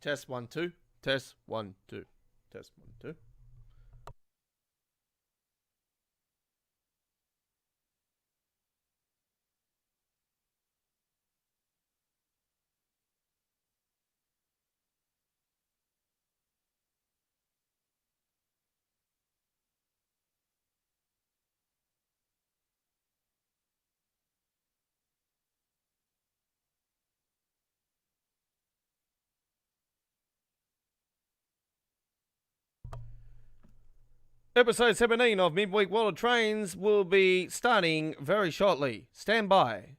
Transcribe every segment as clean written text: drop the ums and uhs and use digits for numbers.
Test 1 2. Test 1 2. Test 1 2. Episode 17 of Midweek World of Trains will be starting very shortly. Stand by.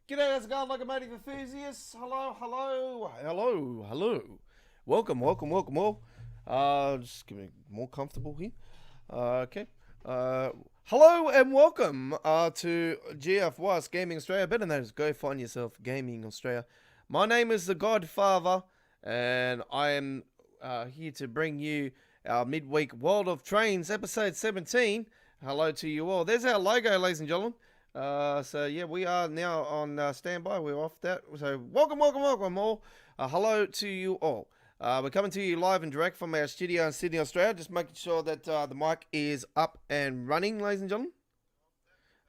G'day, how's it going, Locomotive Enthusiasts? Hello, hello, hello, hello. Welcome, welcome, welcome all. Just getting more comfortable here. Okay. Hello and welcome to GFY's Gaming Australia, better known as Go Find Yourself Gaming Australia. My name is the Godfather, and I am here to bring you our midweek World of Trains episode 17. Hello to you all. There's our logo, ladies and gentlemen. So yeah, we are now on standby. We're off that. So welcome, welcome, welcome all. Hello to you all. We're coming to you live and direct from our studio in Sydney, Australia. Just making sure that the mic is up and running, ladies and gentlemen.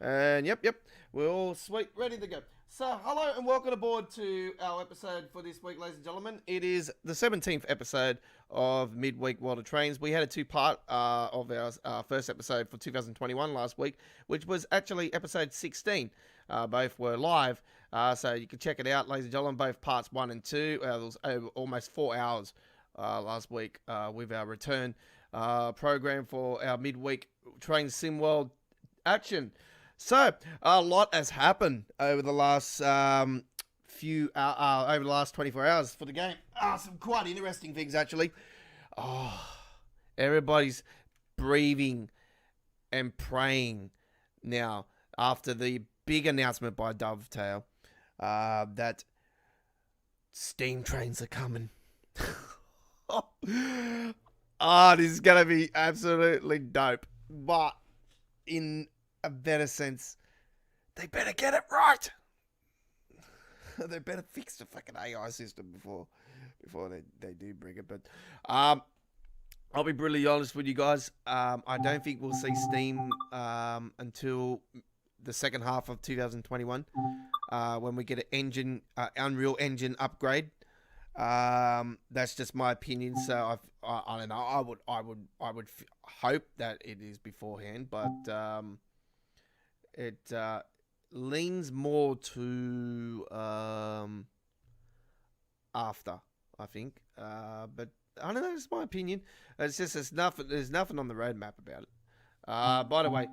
And yep, we're all sweet, ready to go. So hello and welcome aboard to our episode for this week, ladies and gentlemen. It is the 17th episode of Midweek World of Trains. We had a two-part of our first episode for 2021 last week, which was actually episode 16. Both were live, so you can check it out, ladies and gentlemen. Both parts 1 and 2. It was over almost 4 hours last week with our return program for our Midweek Train Sim World action. So a lot has happened over the last over the last 24 hours for the game. Some quite interesting things actually. Everybody's breathing and praying now after the big announcement by Dovetail that steam trains are coming. This is gonna be absolutely dope. But in a better sense, they better get it right. They better fix the fucking AI system before they do bring it. But I'll be brutally honest with you guys. I don't think we'll see Steam until the second half of 2021 when we get an Unreal Engine upgrade. That's just my opinion. So I don't know. I would hope that it is beforehand, but it leans more to after, I think. But I don't know. It's my opinion. It's just there's nothing on the roadmap about it. By the way,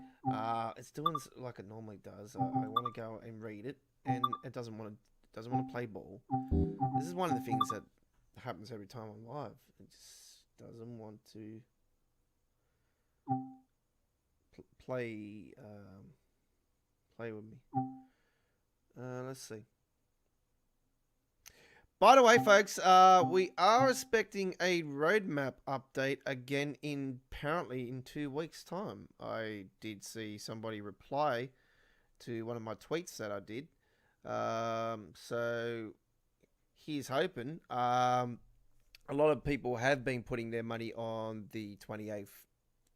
it's doing like it normally does. I want to go and read it, and it doesn't want to play ball. This is one of the things that happens every time I'm live. It just doesn't want to play with me. Let's see. By the way, folks, we are expecting a roadmap update again apparently in 2 weeks' time. I did see somebody reply to one of my tweets that I did. So here's hoping. A lot of people have been putting their money on the 28th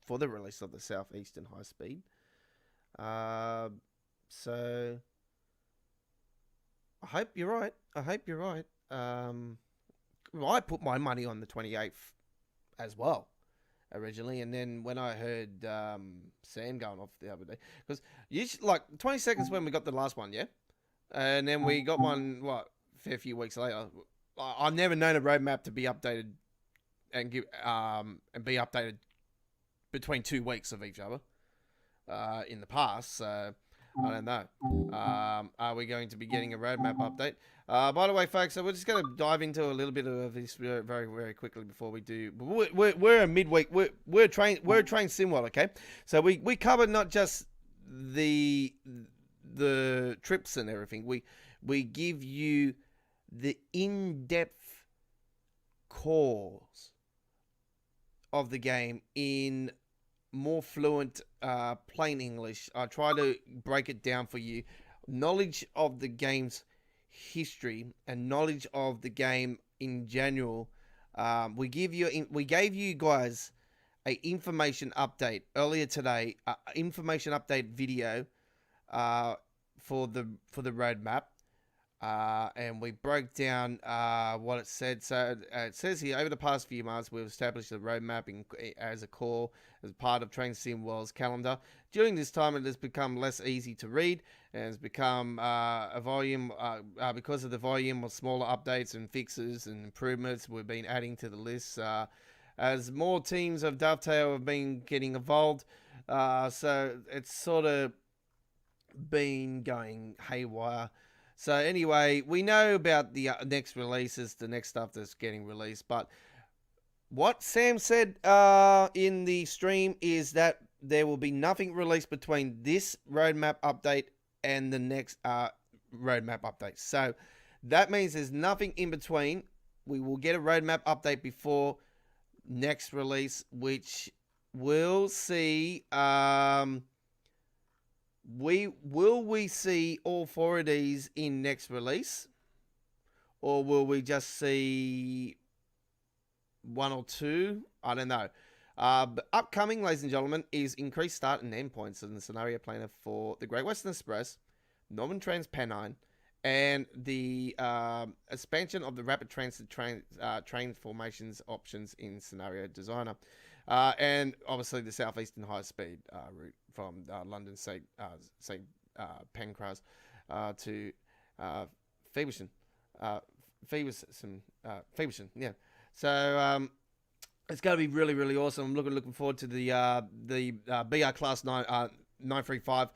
for the release of the Southeastern High Speed. So I hope you're right. I put my money on the 28th as well. originally, and then when I heard Sam going off the other day, because like 20 seconds when we got the last one, yeah, and then we got one a fair few weeks later. I've never known a roadmap to be updated and be updated between 2 weeks of each other in the past. So I don't know. Are we going to be getting a roadmap update? By the way, folks, so we're just going to dive into a little bit of this very, very quickly before we do. We're a midweek. We're a train sim world, okay? So we cover not just the trips and everything. We give you the in-depth cores of the game in more fluent, plain English. I try to break it down for you. Knowledge of the game's history and knowledge of the game in general. We gave you guys a information update earlier today. Information update video for the roadmap. And we broke down what it said. So it says here, over the past few months, we've established the roadmap as a core, as part of Train Sim World's calendar. During this time, it has become less easy to read, and has become a volume, because of the volume of smaller updates and fixes and improvements we've been adding to the list. As more teams of Dovetail have been getting involved, so it's sort of been going haywire. So anyway, we know about the next releases, the next stuff that's getting released. But what Sam said in the stream is that there will be nothing released between this roadmap update and the next roadmap update. So that means there's nothing in between. We will get a roadmap update before next release, which we'll see. We see all 4 of these in next release, or will we just see 1 or 2? I don't know. But upcoming, ladies and gentlemen, is increased start and end points in the scenario planner for the Great Western Express, Northern Trans-Pennine, and the expansion of the rapid transit train formations options in Scenario Designer. And obviously the southeastern high speed route from London St. Pancras to Feversham. Feversham, yeah. So it's going to be really, really awesome. I'm looking forward to the BR Class 935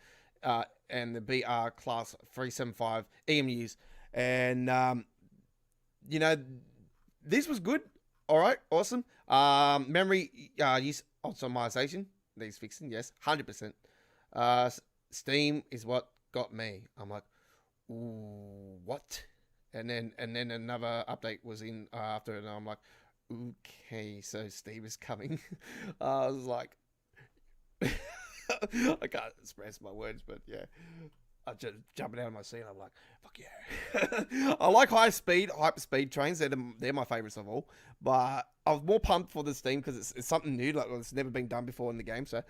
and the BR Class 375 EMUs. And, this was good. All right, awesome. Memory use optimization needs fixing. Yes, 100%. Steam is what got me. I'm like, ooh, what? And then another update was in after it, and I'm like, okay, so Steam is coming. I was like, I can't express my words, but yeah. I'm just jumping out of my seat. I'm like, fuck yeah. I like hyperspeed trains. They're my favorites of all. But I was more pumped for this theme because it's something new. Like, it's never been done before in the game. So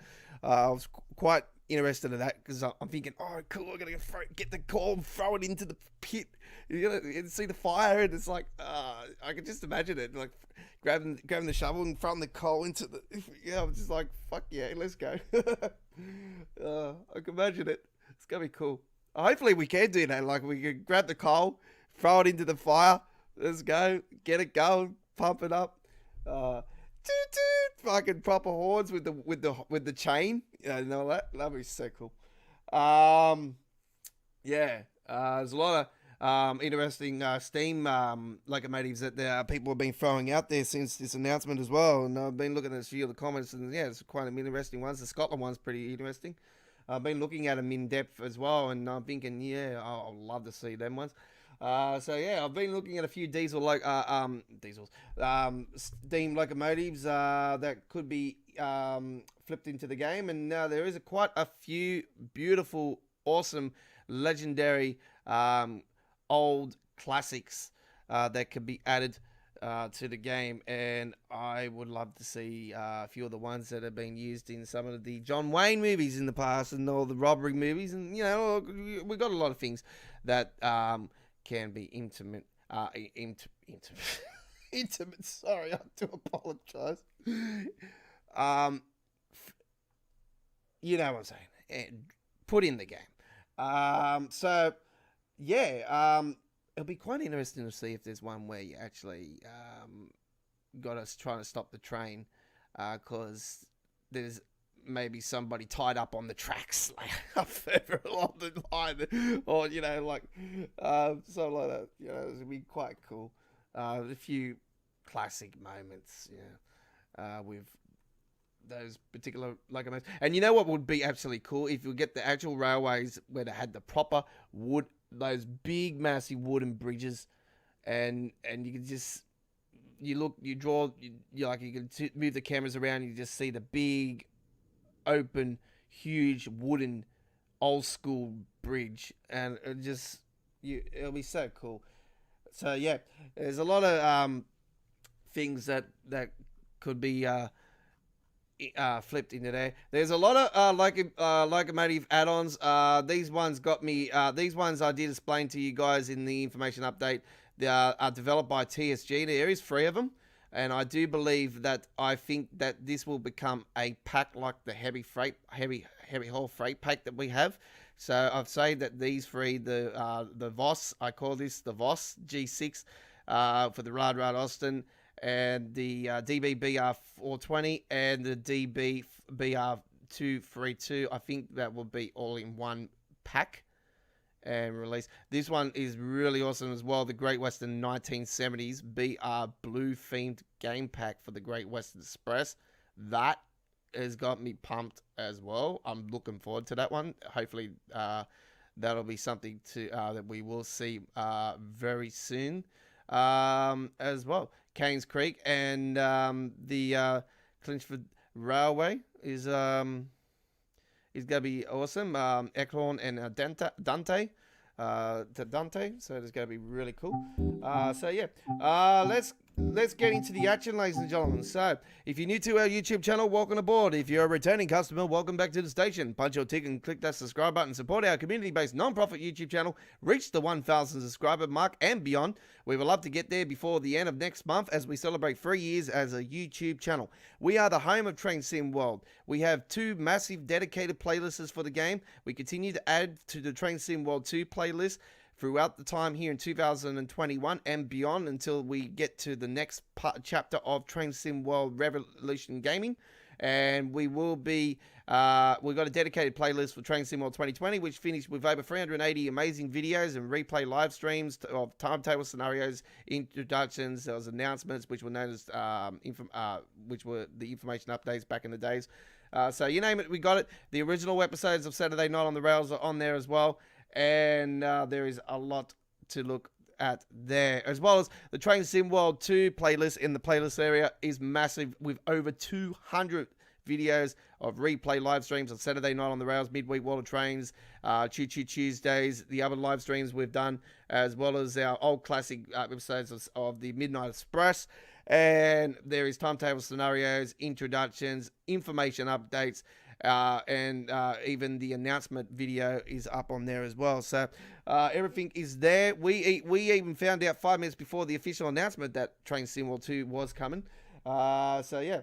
I was quite interested in that because I'm thinking, oh, cool, I'm going to get the core and throw it into the pit. You're going to see the fire. And it's like, I can just imagine it. Like, grabbing the shovel and throwing the coal into the... Yeah, I'm just like, fuck yeah, let's go. I can imagine it. It's going to be cool. Hopefully we can do that. Like, we can grab the coal, throw it into the fire. Let's go. Get it going. Pump it up. Fucking proper horns with the chain. You know that? That'd be so cool. Yeah. There's a lot of interesting Steam locomotives that people have been throwing out there since this announcement as well. And I've been looking at a few of the comments, and yeah, it's quite an interesting ones. The Scotland one's pretty interesting. I've been looking at them in depth as well, and I'm thinking, yeah, I'll love to see them ones. So yeah, I've been looking at a few Steam locomotives that could be flipped into the game, and there is quite a few beautiful, awesome, legendary, old classics that could be added to the game, and I would love to see a few of the ones that have been used in some of the John Wayne movies in the past and all the robbery movies, and we've got a lot of things that can be intimate. Intimate. Sorry, I do apologize. you know what I'm saying, and put in the game. So yeah, it'll be quite interesting to see if there's one where you actually got us trying to stop the train, because there's maybe somebody tied up on the tracks like further along the line, or something like that. It'd be quite cool. A few classic moments, with those particular locomotives. And you know what would be absolutely cool? If you get the actual railways where they had the proper wood, those big, massive wooden bridges, and you can just, you can move the cameras around, and you just see the big, open, huge, wooden, old school bridge, and it'll be so cool. So yeah, there's a lot of things that could be flipped into there. There's a lot of locomotive add-ons. These ones got me. These ones I did explain to you guys in the information update. They are developed by TSG. There is 3 of them, and I do believe that I think that this will become a pack like the heavy haul freight pack that we have. So I've said that these 3, the VOS, I call this the VOS G6 for the Rad Austin, and the DBBR 420 and the DBBR 232. I think that will be all in one pack and release. This one is really awesome as well. The Great Western 1970s BR Blue themed game pack for the Great Western Express. That has got me pumped as well. I'm looking forward to that one. Hopefully that'll be something that we will see very soon as well. Cairns Creek and the Clinchford Railway is going to be awesome. Eklund and Dante. So it's going to be really cool. So yeah, let's get into the action, ladies and gentlemen. So if you're new to our YouTube channel, welcome aboard. If you're a returning customer, welcome back to the station. Punch your ticket and click that subscribe button. Support our community-based non-profit YouTube channel. Reach the 1,000 subscriber mark and beyond. We would love to get there before the end of next month as we celebrate 3 years as a YouTube channel. We are the home of Train Sim World. We have 2 massive dedicated playlists for the game. We continue to add to the Train Sim World 2 playlist throughout the time here in 2021 and beyond until we get to the next chapter of Train Sim World Revolution Gaming. And we will be, we've got a dedicated playlist for Train Sim World 2020, which finished with over 380 amazing videos and replay live streams of timetable scenarios, introductions, there was announcements, which were known as, which were the information updates back in the days. So you name it, we got it. The original episodes of Saturday Night on the Rails are on there as well. And there is a lot to look at there, as well as the Train Sim World 2 playlist in the playlist area is massive with over 200 videos of replay live streams on Saturday Night on the Rails, Midweek World of Trains, Choo Choo Tuesdays, the other live streams we've done, as well as our old classic episodes of the Midnight Express. And there is timetable scenarios, introductions, information updates, and even the announcement video is up on there as well. So everything is there. We even found out 5 minutes before the official announcement that Train Sim World 2 was coming. So yeah,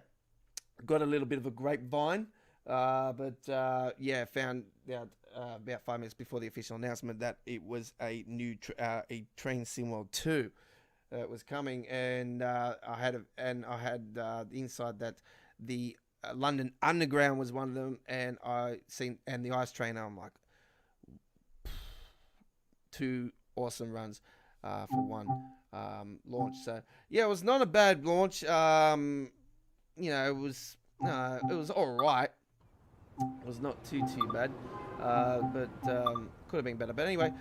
got a little bit of a grapevine, but yeah, found out about 5 minutes before the official announcement that it was a new a Train Sim World 2 that was coming, and I had the insight that the London Underground was one of them, and the Ice Trainer. I'm like, 2 awesome runs for one launch. So yeah, it was not a bad launch. It was all right. It was not too bad, but could have been better. But anyway,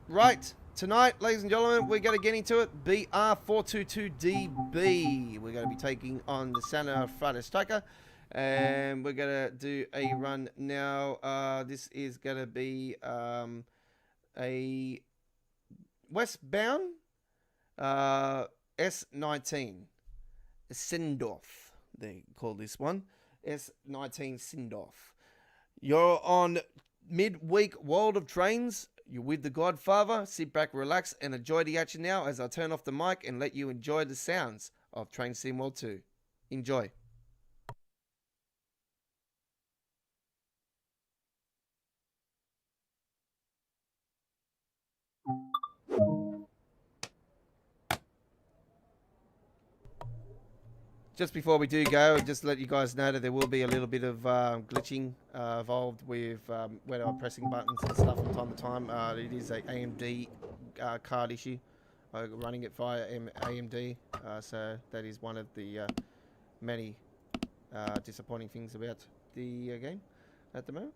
right. Tonight, ladies and gentlemen, we're going to get into it. BR422DB. We're going to be taking on the Santa Friday Striker. And we're going to do a run now. This is going to be a westbound S19. Sindorf, they call this one. S19 Sindorf. You're on midweek World of Trains. You're with the Godfather. Sit back, relax, and enjoy the action now as I turn off the mic and let you enjoy the sounds of Train Sim World 2. Enjoy. just before we do go, just let you guys know that there will be a little bit of glitching involved with when I'm pressing buttons and stuff from time to time. It is a AMD card issue, running it via AMD, so that is one of the many disappointing things about the game at the moment.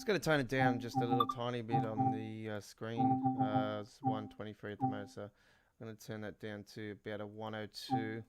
Going to tone it down just a little tiny bit on the screen. It's 123 at the moment, so I'm going to turn that down to about a 102.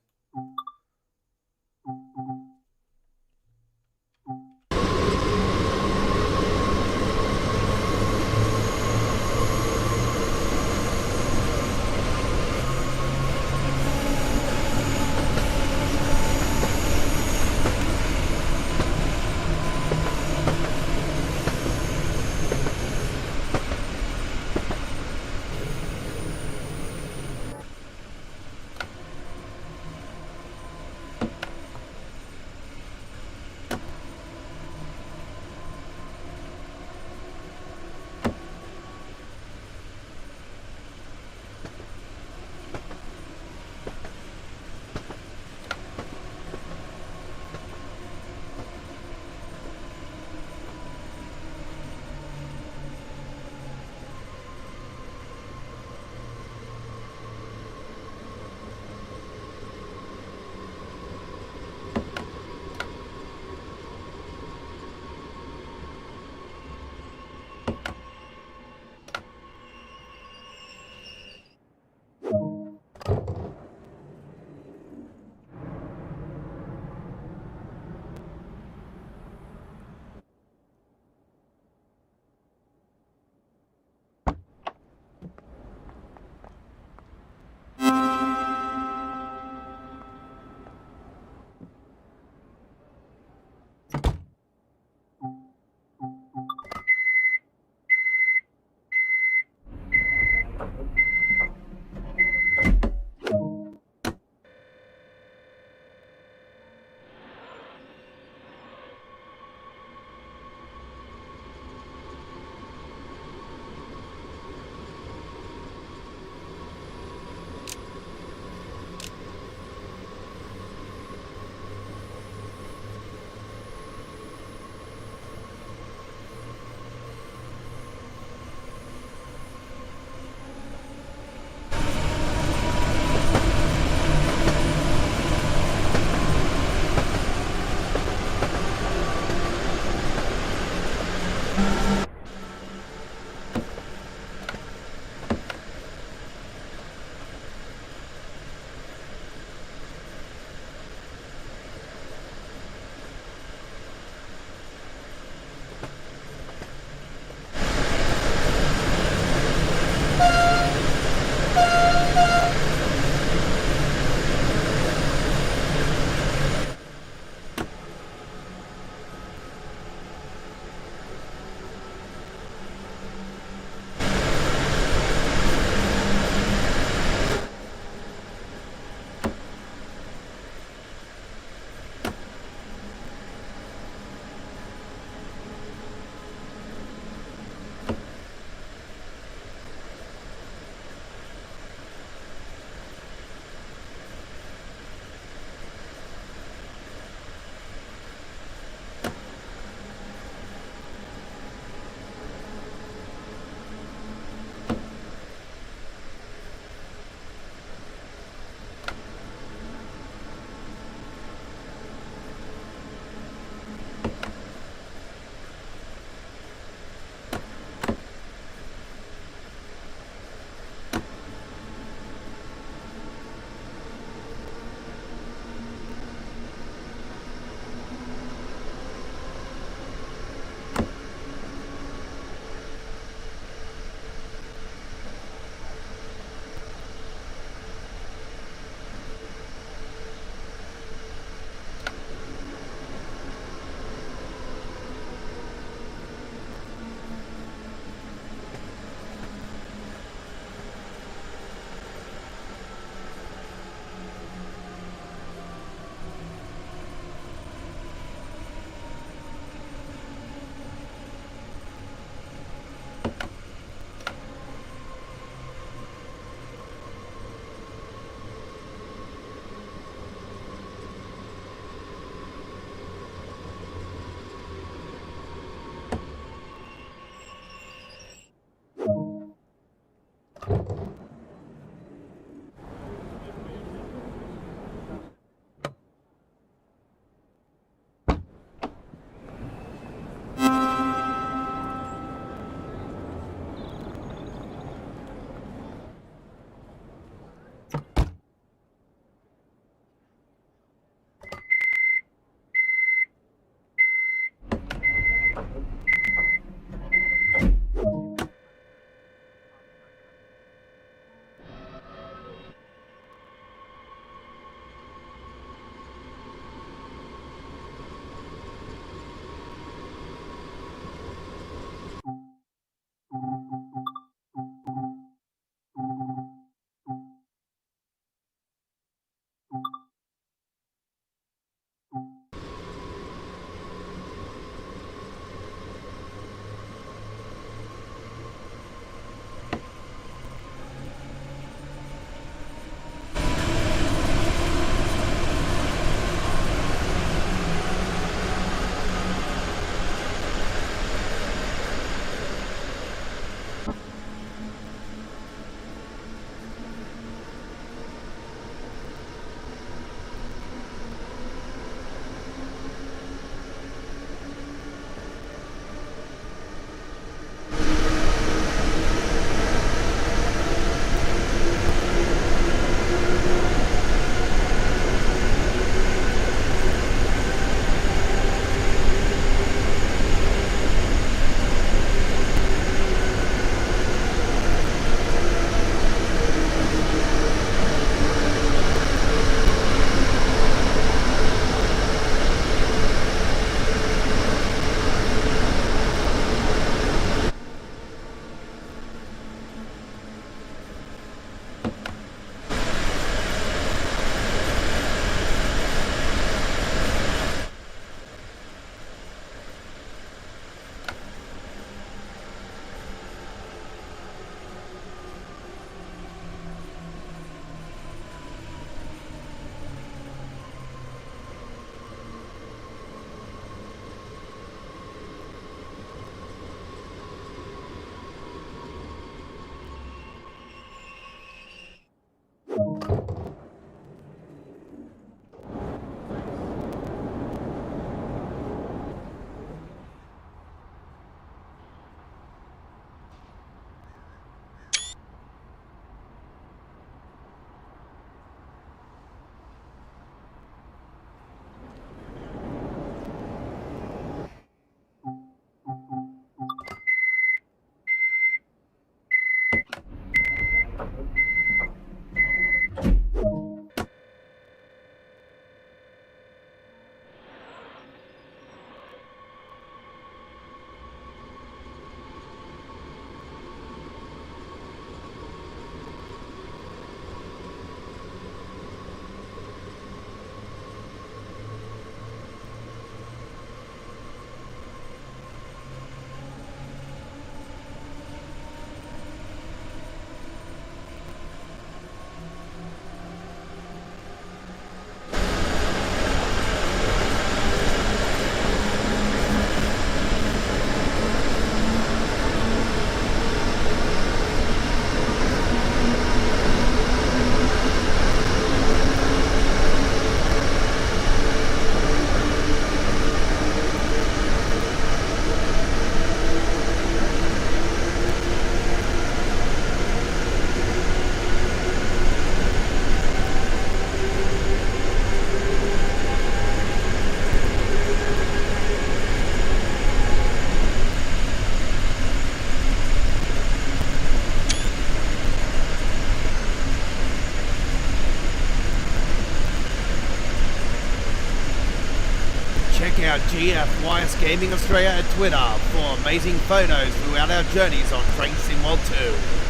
Check out GFYS Gaming Australia at Twitter for amazing photos throughout our journeys on Train Sim World 2.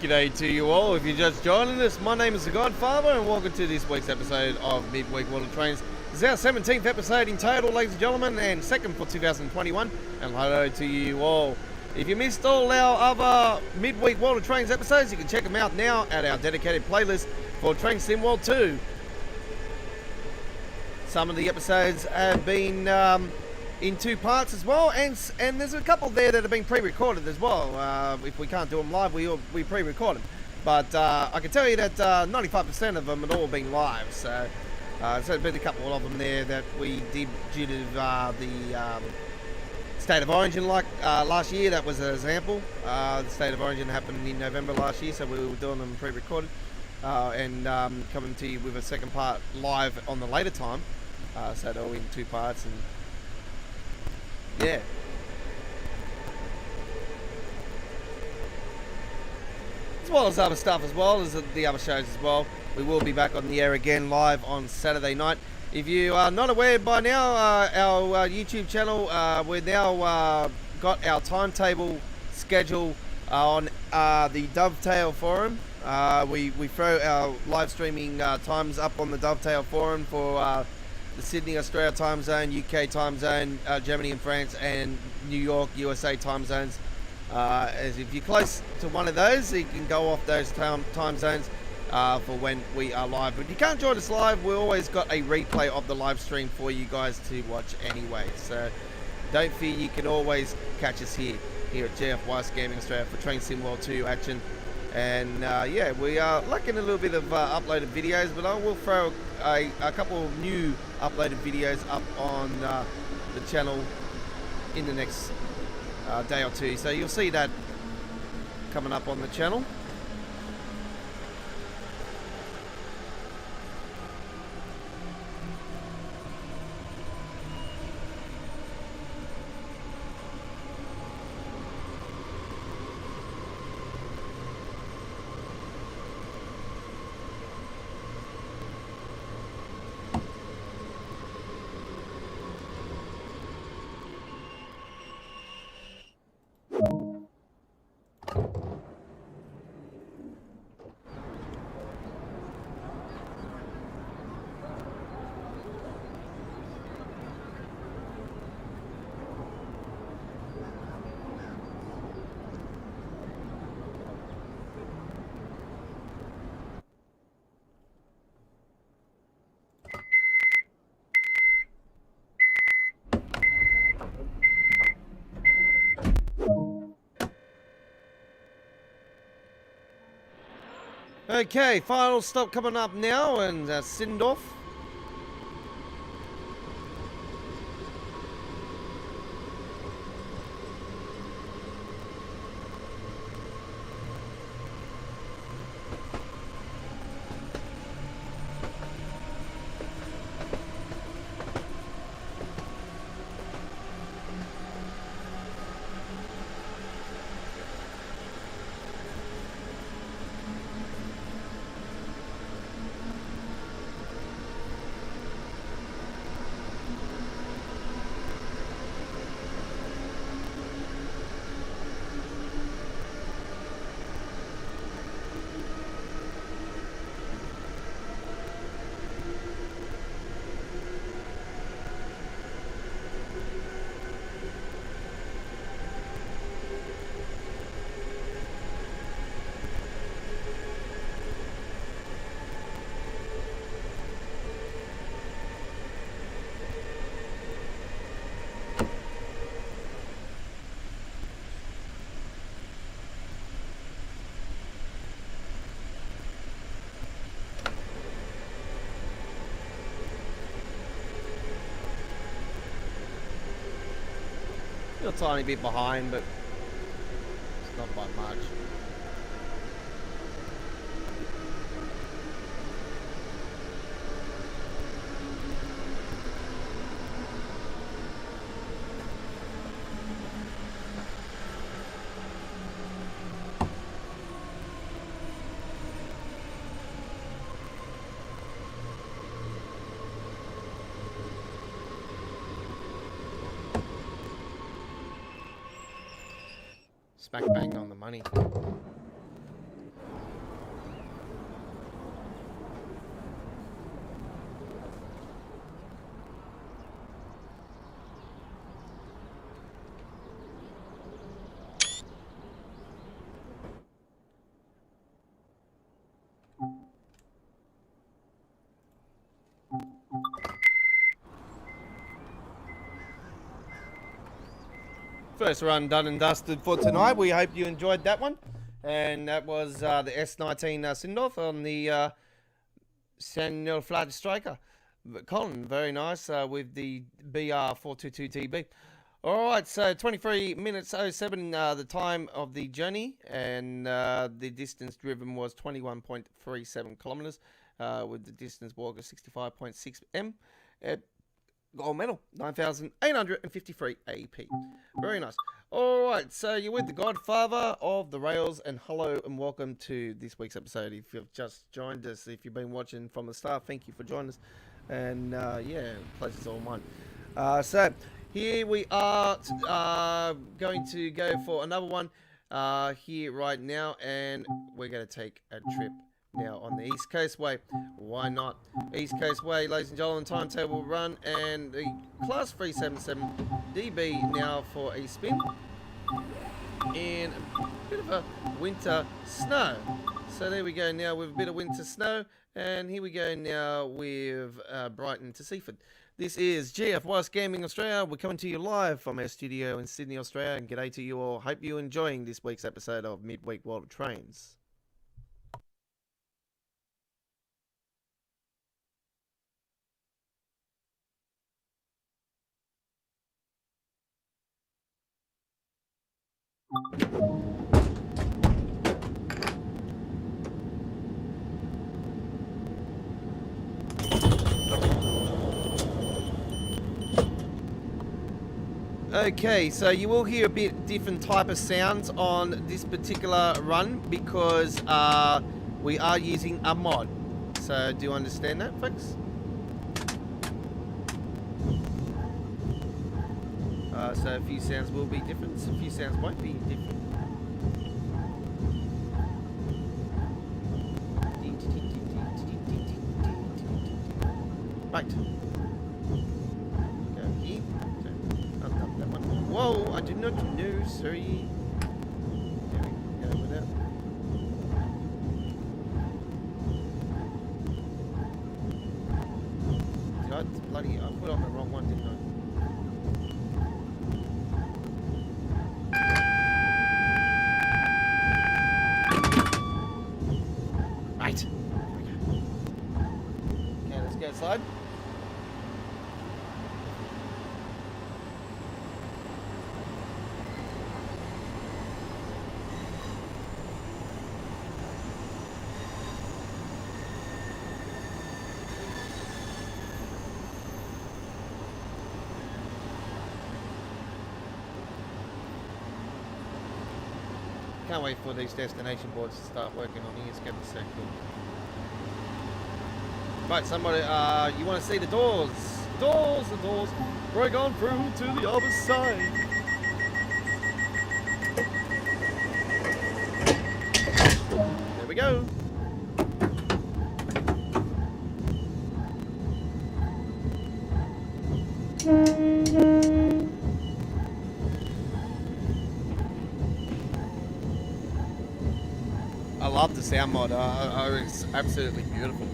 G'day to you all. If you're just joining us, my name is the Godfather, and welcome to this week's episode of Midweek World of Trains. This is our 17th episode in total, ladies and gentlemen, and second for 2021. And hello to you all. If you missed all our other Midweek World of Trains episodes, you can check them out now at our dedicated playlist for Train Sim World 2. Some of the episodes have been in two parts as well, and there's a couple there that have been pre-recorded as well. If we can't do them live, we pre-record them. But I can tell you that 95% of them had all been live. So there's been a couple of them there that we did due to the State of Origin, like last year. That was an example. The State of Origin happened in November last year, so we were doing them pre-recorded and coming to you with a second part live on the later time. So they're all in two parts, and yeah. As well as other stuff, as well as the other shows as well. We will be back on the air again live on Saturday night. If you are not aware by now, our YouTube channel, we've now got our timetable schedule on the Dovetail forum. We throw our live streaming times up on the Dovetail forum for the Sydney, Australia time zone, UK time zone, Germany and France, and New York, USA time zones. As if you're close to one of those, you can go off those time zones for when we are live. But if you can't join us live, we've always got a replay of the live stream for you guys to watch anyway. So don't fear, you can always catch us here at GFY Gaming Australia for Train Sim World 2 action. And yeah, we are lacking a little bit of uploaded videos, but I will throw a couple of new uploaded videos up on the channel in the next day or two. So you'll see that coming up on the channel. Okay, final stop coming up now, and Sindorf. A tiny bit behind, but it's not by much. Smack bang on the money. First run done and dusted for tonight. We hope you enjoyed that one. And that was the S19 Sindorf on the Samuel Flat Striker. Colin, very nice with the BR422TB. All right, so 23 minutes 07 the time of the journey, and the distance driven was 21.37 kilometers with the distance walk of 65.6 m. Gold medal, 9,853 AP. Very nice. All right, so you're with the Godfather of the Rails, and hello and welcome to this week's episode. If you've just joined us, if you've been watching from the start, thank you for joining us. And yeah, pleasure's all mine. So here we are going to go for another one here right now, and we're going to take a trip now on the East Coast Way. Why not? East Coast Way, ladies and gentlemen, timetable run, and the class 377 DB now for a spin in a bit of a winter snow. So there we go now with a bit of winter snow, and here we go now with Brighton to Seaford. This is GF Gaming Australia. We're coming to you live from our studio in Sydney, Australia, and g'day to you all. Hope you're enjoying this week's episode of Midweek World of Trains. Okay, so you will hear a bit different type of sounds on this particular run because we are using a mod. So do you understand that, folks? So a few sounds will be different, a few sounds won't be different. Right. Go here. Up that one. Whoa, I did not know, sorry. There we go with that. I put on the wrong one, didn't I? Right. Okay, let's go outside. Can't wait for these destination boards to start working on here. It's going to be so cool. Right, somebody, you want to see the doors? The doors. We're going through to the other side. There we go. I love the sound mod. It's absolutely beautiful.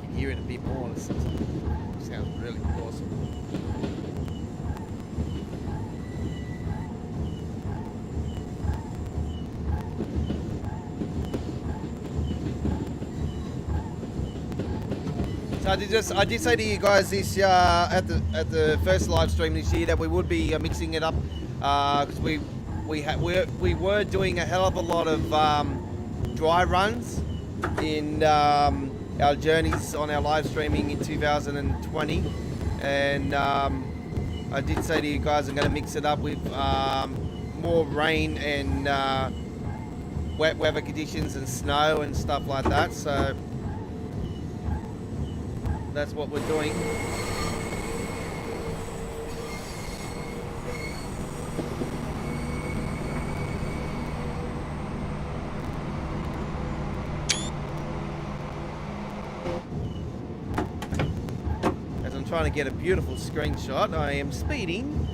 You can hear it a bit more. It sounds really awesome. So I did say to you guys this at the first live stream this year that we would be mixing it up because we were doing a hell of a lot of dry runs in our journeys on our live streaming in 2020, and I did say to you guys I'm going to mix it up with more rain and wet weather conditions and snow and stuff like that. So that's what we're doing. trying to get a beautiful screenshot. I am speeding.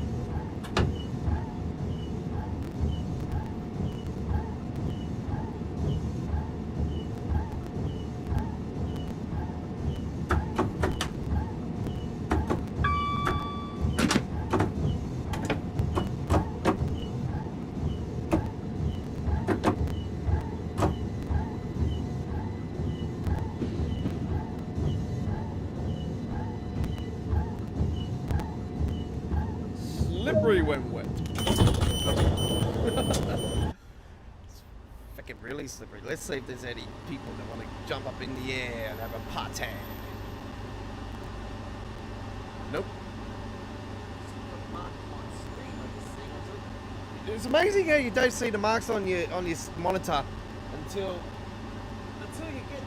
Slippery when wet. It's fucking really slippery. Let's see if there's any people that want to jump up in the air and have a party. Nope. It's amazing how you don't see the marks on your monitor until you get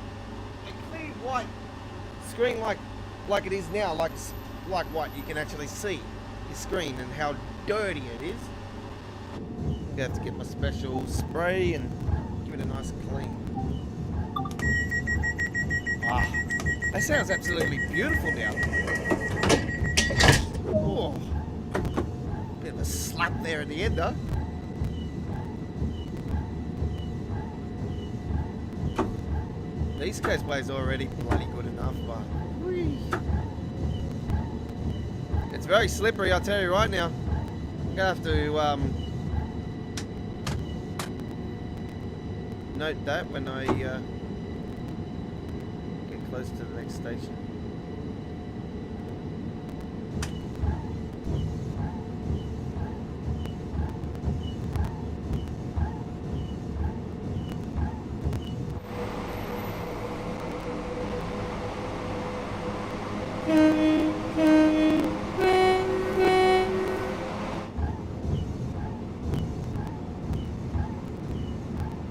a clear white screen like it is now, like what you can actually see your screen and how dirty it is. I'm gonna have to get my special spray and give it a nice clean. Ah, that sounds absolutely beautiful now. Oh, bit of a slap there at the end, though. The East Coast way is already bloody good enough, but it's very slippery, I'll tell you right now. I'm gonna have to note that when I get close to the next station.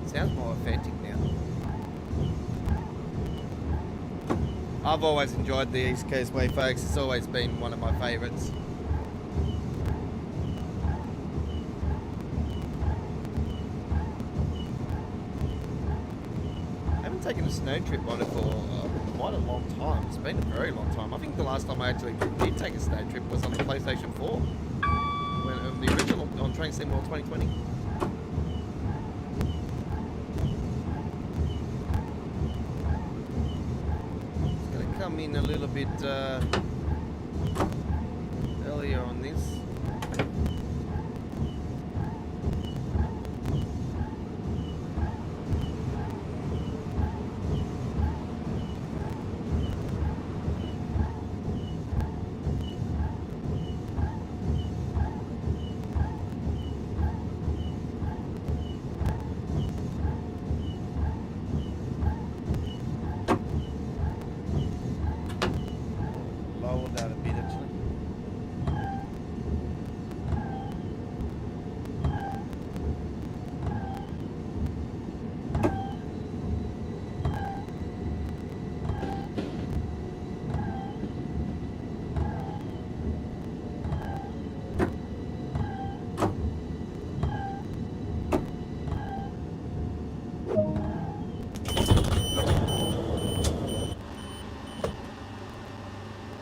Sounds more authentic now. I've always enjoyed the East Coast way, folks. It's always been one of my favourites. I haven't taken a snow trip on it for quite a long time. It's been a very long time. I think the last time I actually did take a snow trip was on the PlayStation 4. When the original on Train Sim World 2020. Come in a little bit earlier on this. That a bit actually.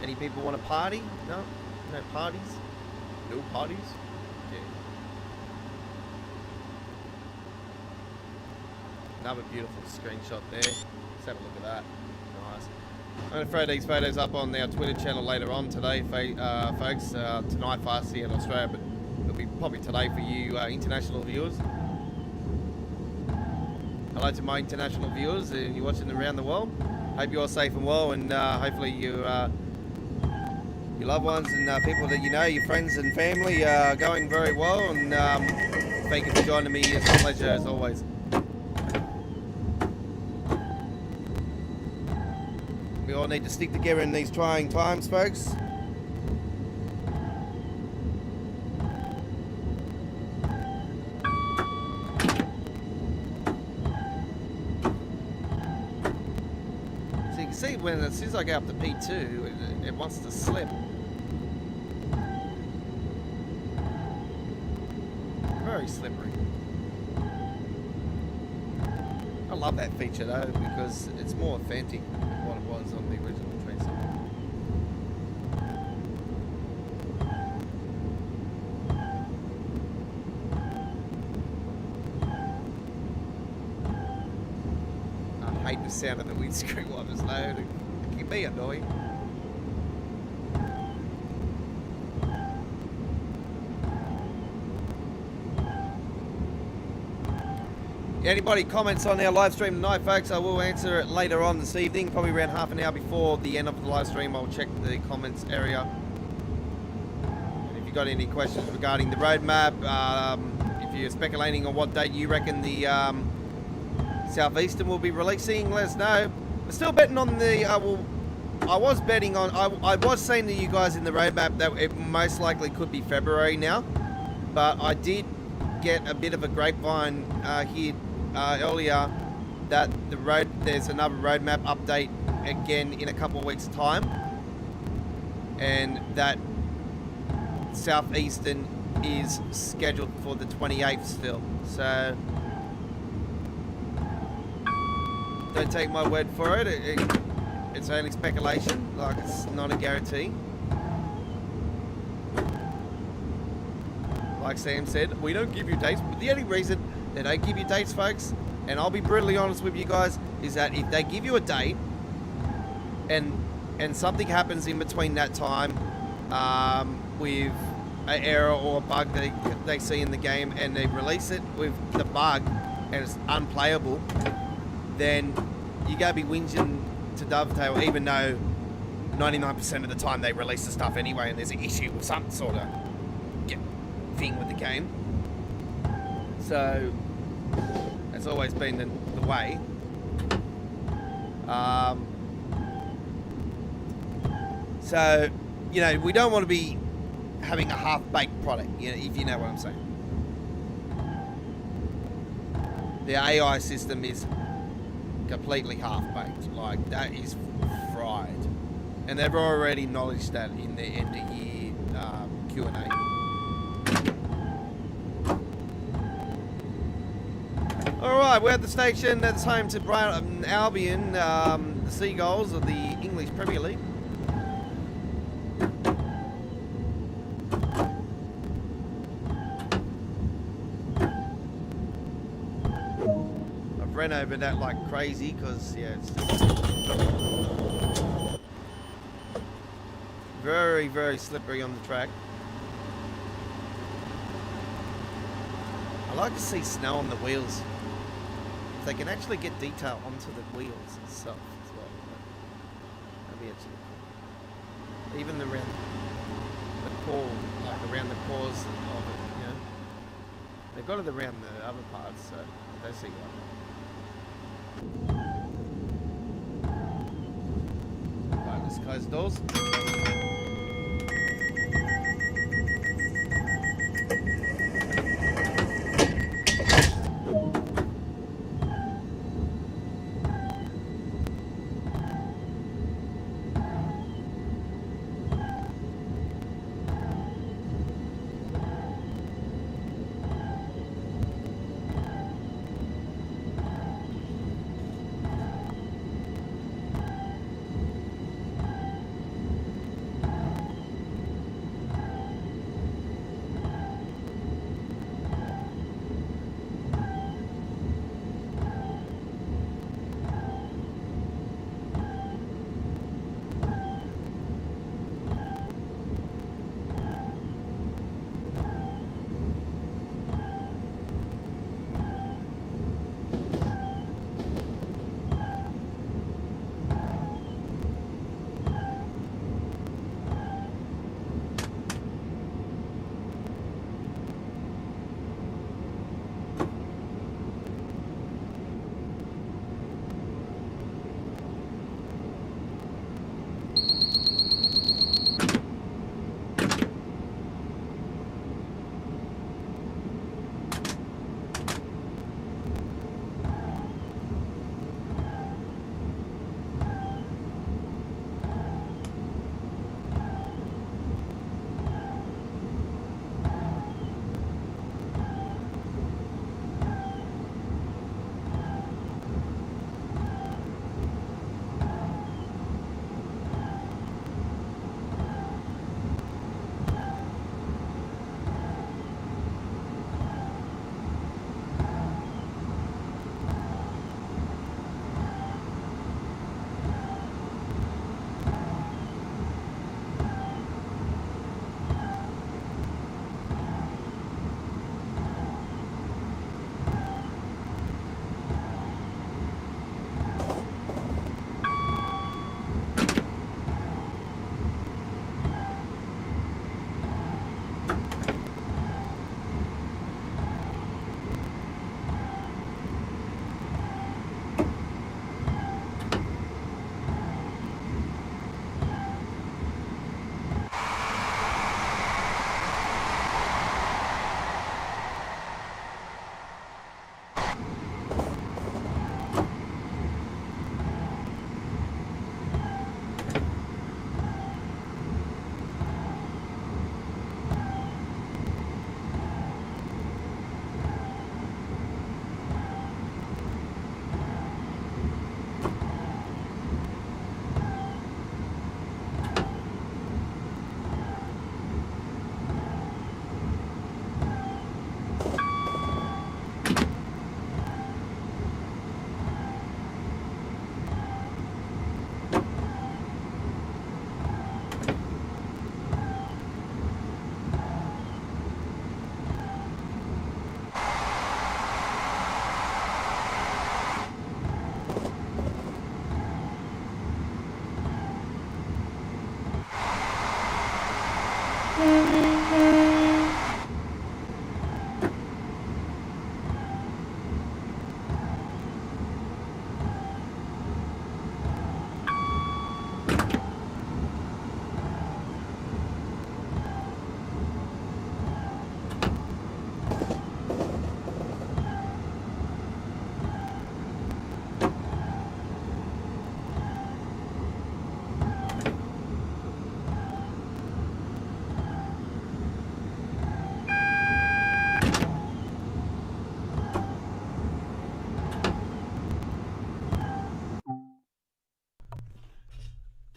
Any people want to party? No? No parties? No parties? Yeah. Another beautiful screenshot there. Let's have a look at that. Nice. I'm going to throw these photos up on our Twitter channel later on today, folks. Tonight for us here in Australia, but it'll be probably today for you international viewers. Hello to my international viewers and you're watching around the world. Hope you're all safe and well, and hopefully you your loved ones and people that you know, your friends and family are going very well, and thank you for joining me. It's a pleasure as always. We all need to stick together in these trying times, folks. So you can see when as soon as I go up to P2, it wants to slip. Very slippery. I love that feature though, because it's more authentic than what it was on the original train. sound of the windscreen wipers though. It can be annoying. Anybody comments on our live stream tonight, folks, I will answer it later on this evening, probably around half an hour before the end of the live stream. I'll check the comments area. And if you've got any questions regarding the roadmap, if you're speculating on what date you reckon the Southeastern will be releasing, let us know. I'm still betting on the, I was betting on, I was saying to you guys in the roadmap that it most likely could be February now, but I did get a bit of a grapevine here earlier that there's another roadmap update again in a couple of weeks' time, and that Southeastern is scheduled for the 28th still. So don't take my word for it. It's only speculation, like it's not a guarantee. Like Sam said, we don't give you dates, but the only reason they don't give you dates, folks, and I'll be brutally honest with you guys, is that if they give you a date and something happens in between that time with an error or a bug they see in the game, and they release it with the bug and it's unplayable, then you gotta be whinging to Dovetail, even though 99% of the time they release the stuff anyway and there's an issue with some sort of thing with the game. So that's always been the way. So, you know, we don't want to be having a half-baked product, you know, if you know what I'm saying. The AI system is completely half-baked. Like, that is fried. And they've already acknowledged that in their end-of-year Q&A. Alright, we're at the station that's home to Brighton Albion, the Seagulls of the English Premier League. I've ran over that like crazy because, yeah, it's very, very slippery on the track. I like to see snow on the wheels. If they can actually get detail onto the wheels itself as well. That'd be actually cool. Even around the core, like around the cores of it, you know. They've got it around the other parts, so they see one. Right, let's close the doors.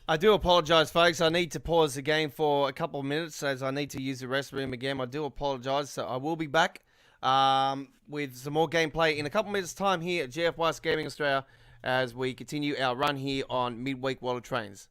I do apologise, folks. I need to pause the game for a couple of minutes as I need to use the restroom again. I do apologise. So I will be back with some more gameplay in a couple of minutes' time here at GFYS Gaming Australia as we continue our run here on midweek World of Trains.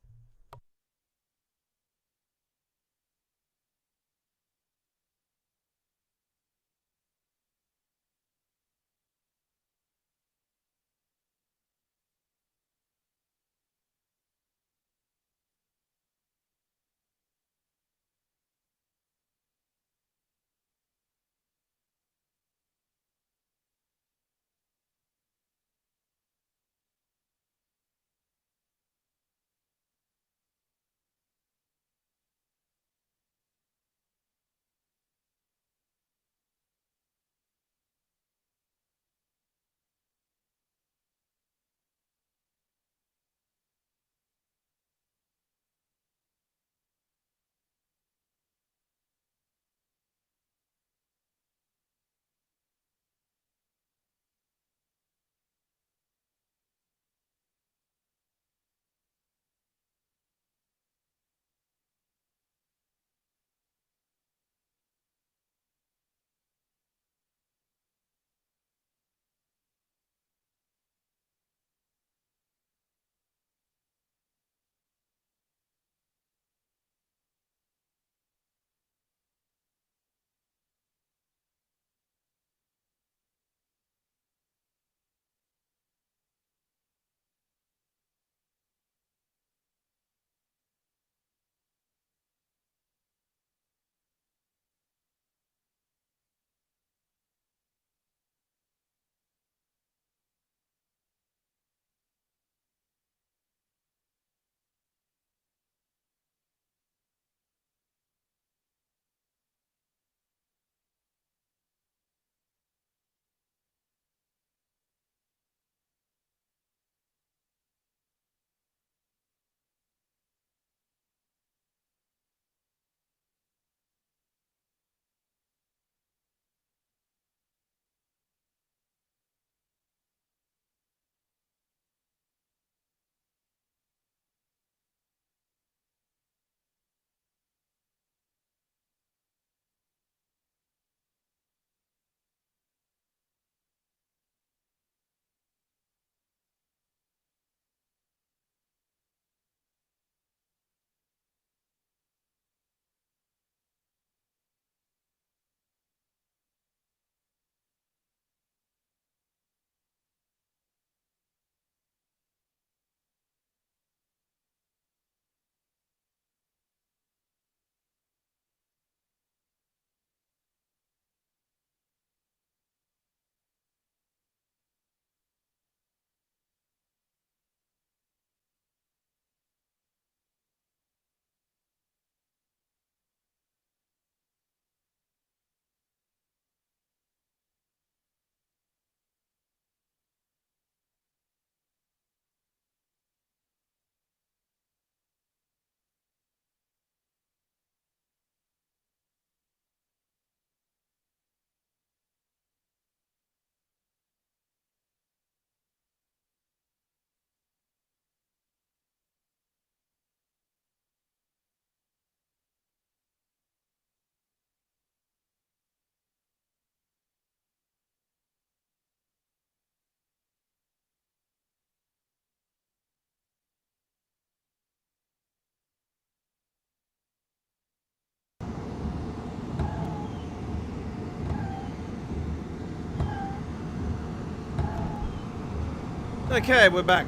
Okay, we're back.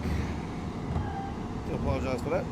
Do apologise for that.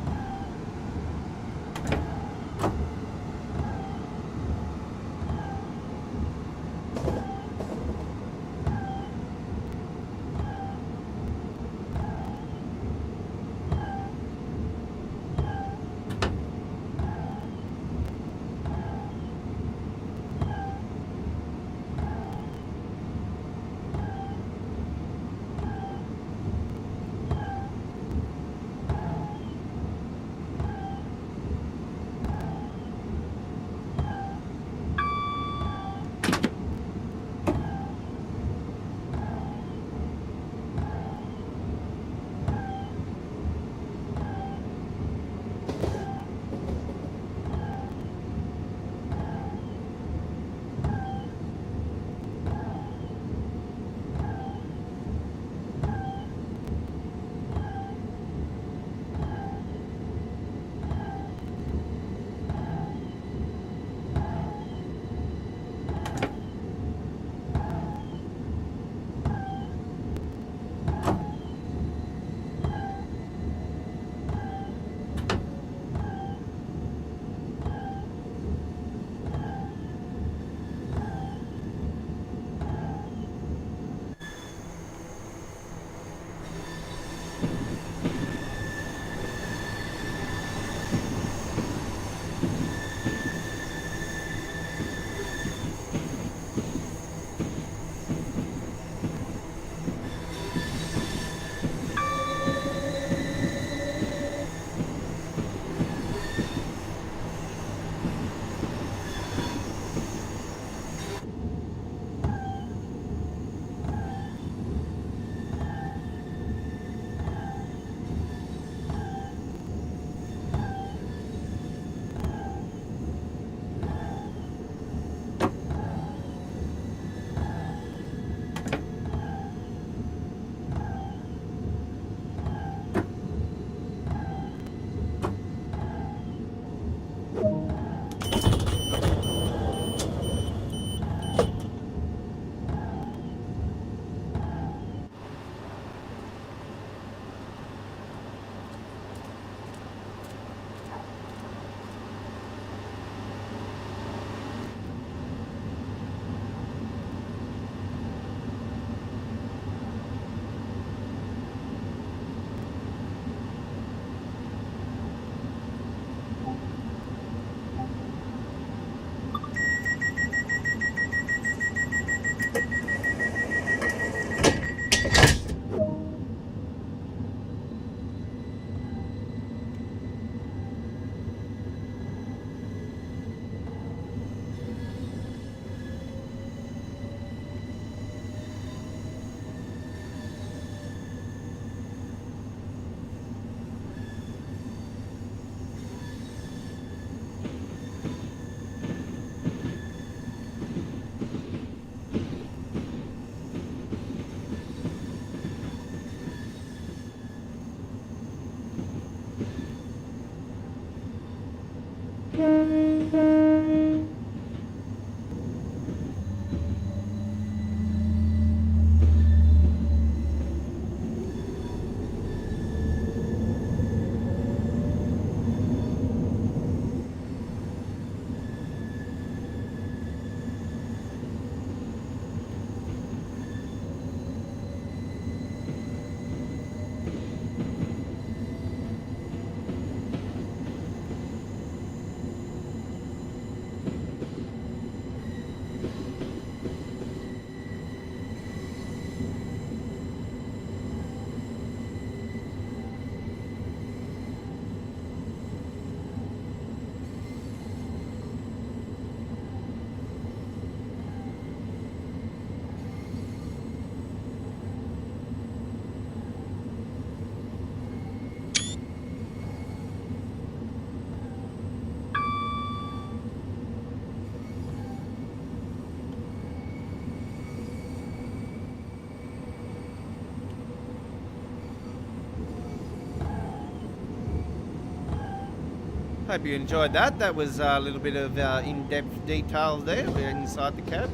Hope you enjoyed that. That was a little bit of in-depth detail there. We're inside the cab.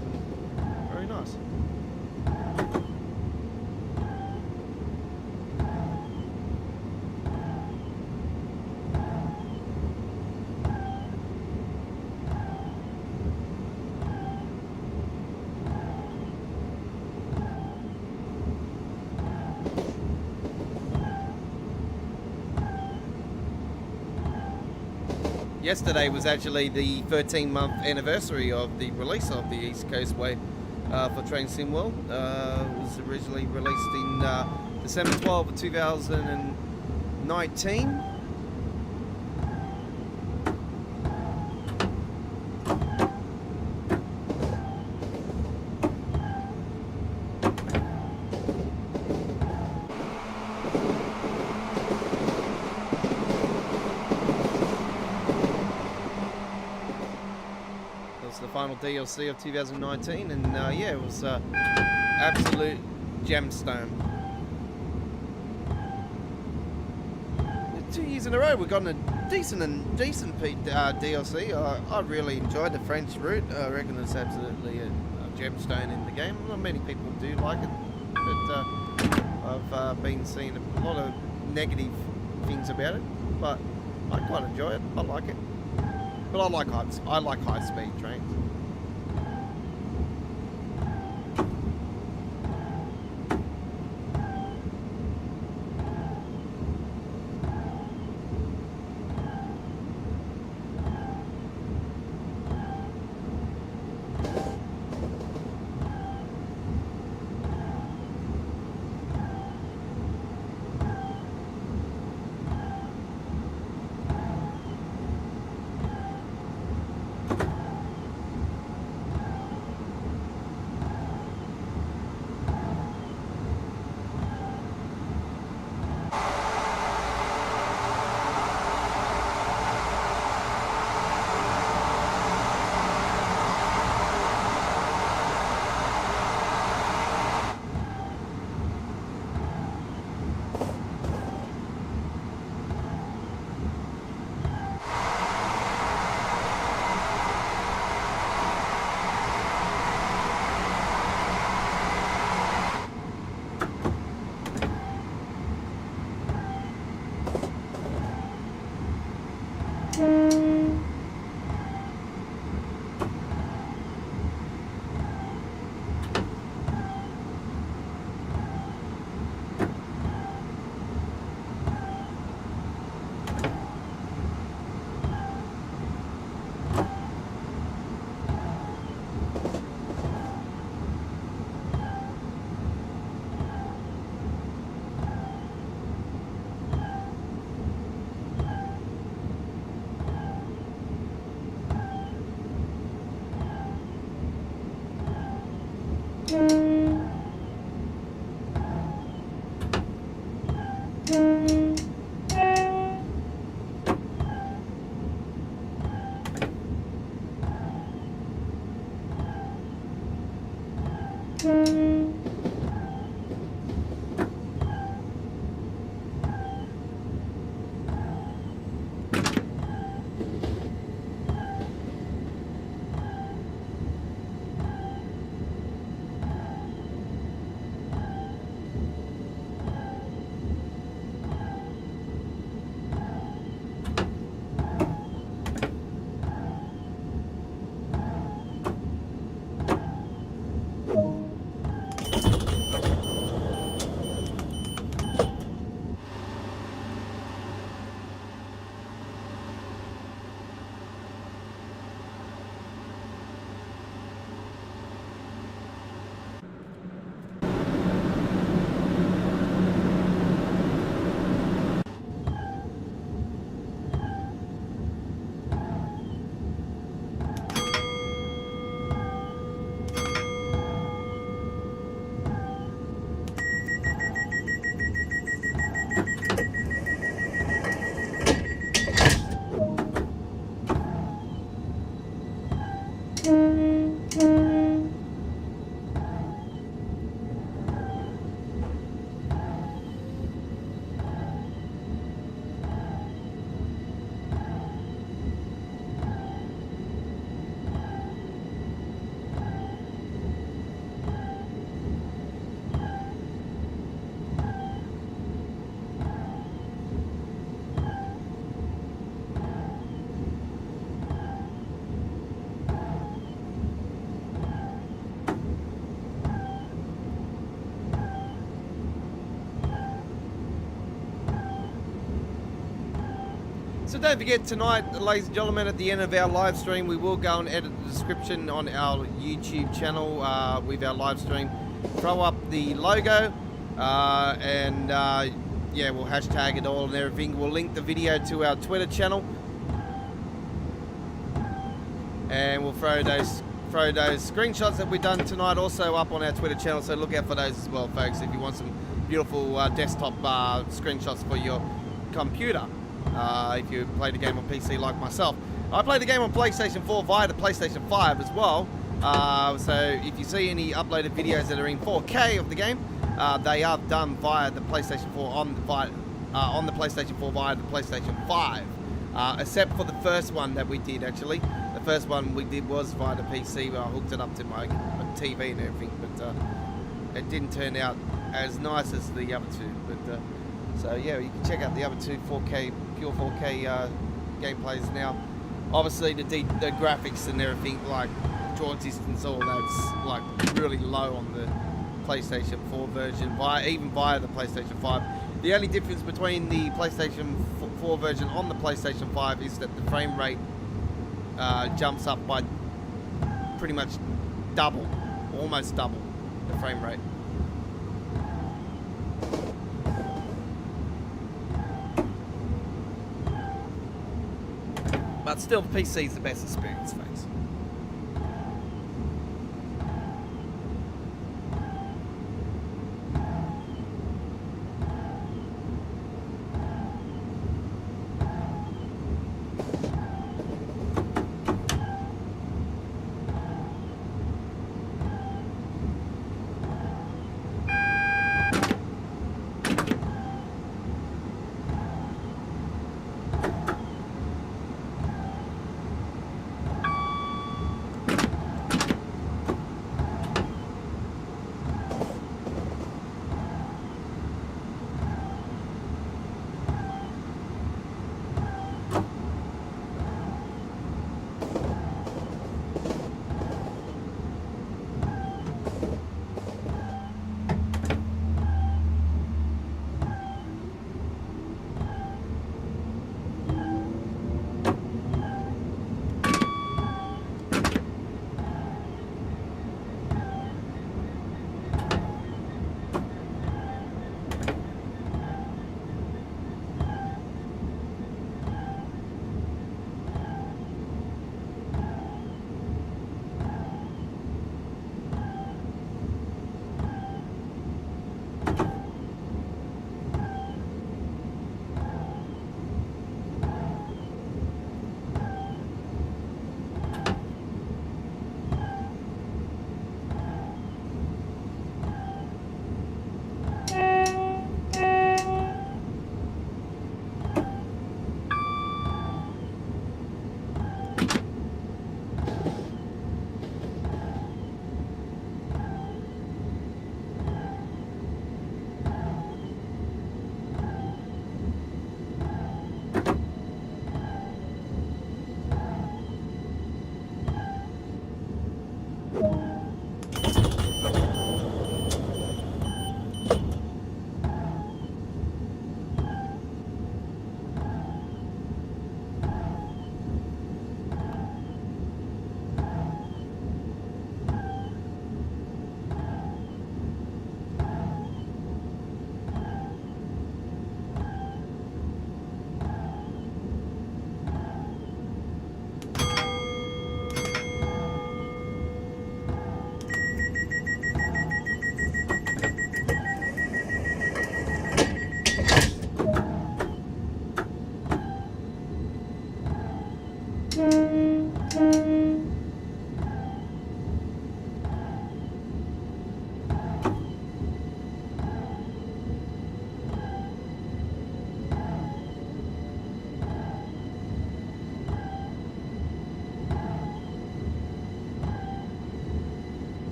Very nice. Yesterday was actually the 13-month anniversary of the release of the East Coast Way for Train Sim World. It was originally released in December 12 of 2019. The final DLC of 2019, and yeah, it was absolute gemstone. 2 years in a row we've gotten a decent DLC. I really enjoyed the French route. I reckon it's absolutely a gemstone in the game. Not many people do like it, but I've been seeing a lot of negative things about it, but I quite enjoy it. I like it. But I like high-speed trains. So don't forget tonight, ladies and gentlemen, at the end of our live stream, we will go and edit the description on our YouTube channel with our live stream. Throw up the logo and yeah, we'll hashtag it all and everything. We'll link the video to our Twitter channel, and we'll throw those screenshots that we've done tonight also up on our Twitter channel. So look out for those as well, folks, if you want some beautiful desktop screenshots for your computer. If you play the game on PC like myself. I played the game on PlayStation 4 via the PlayStation 5 as well. So if you see any uploaded videos that are in 4K of the game, they are done via the PlayStation 4 on the PlayStation 4 via the PlayStation 5. Except for the first one that we did, actually. The first one we did was via the PC, where I hooked it up to my TV and everything, but it didn't turn out as nice as the other two. But so yeah, you can check out the other two 4K, pure 4K gameplays now. Obviously the graphics and everything, like draw distance, all that's like really low on the PlayStation 4 version, even via the PlayStation 5. The only difference between the PlayStation 4 version on the PlayStation 5 is that the frame rate jumps up by pretty much double, almost double the frame rate. But still, PC is the best experience, folks.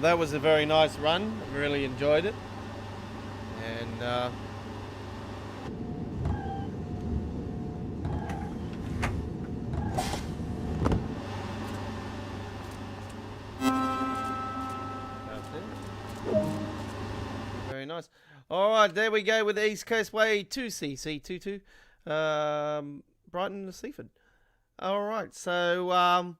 that was a very nice run. I really enjoyed it. And very nice. All right, there we go with the East Coast Way 2CC22, Brighton to Seaford. All right, so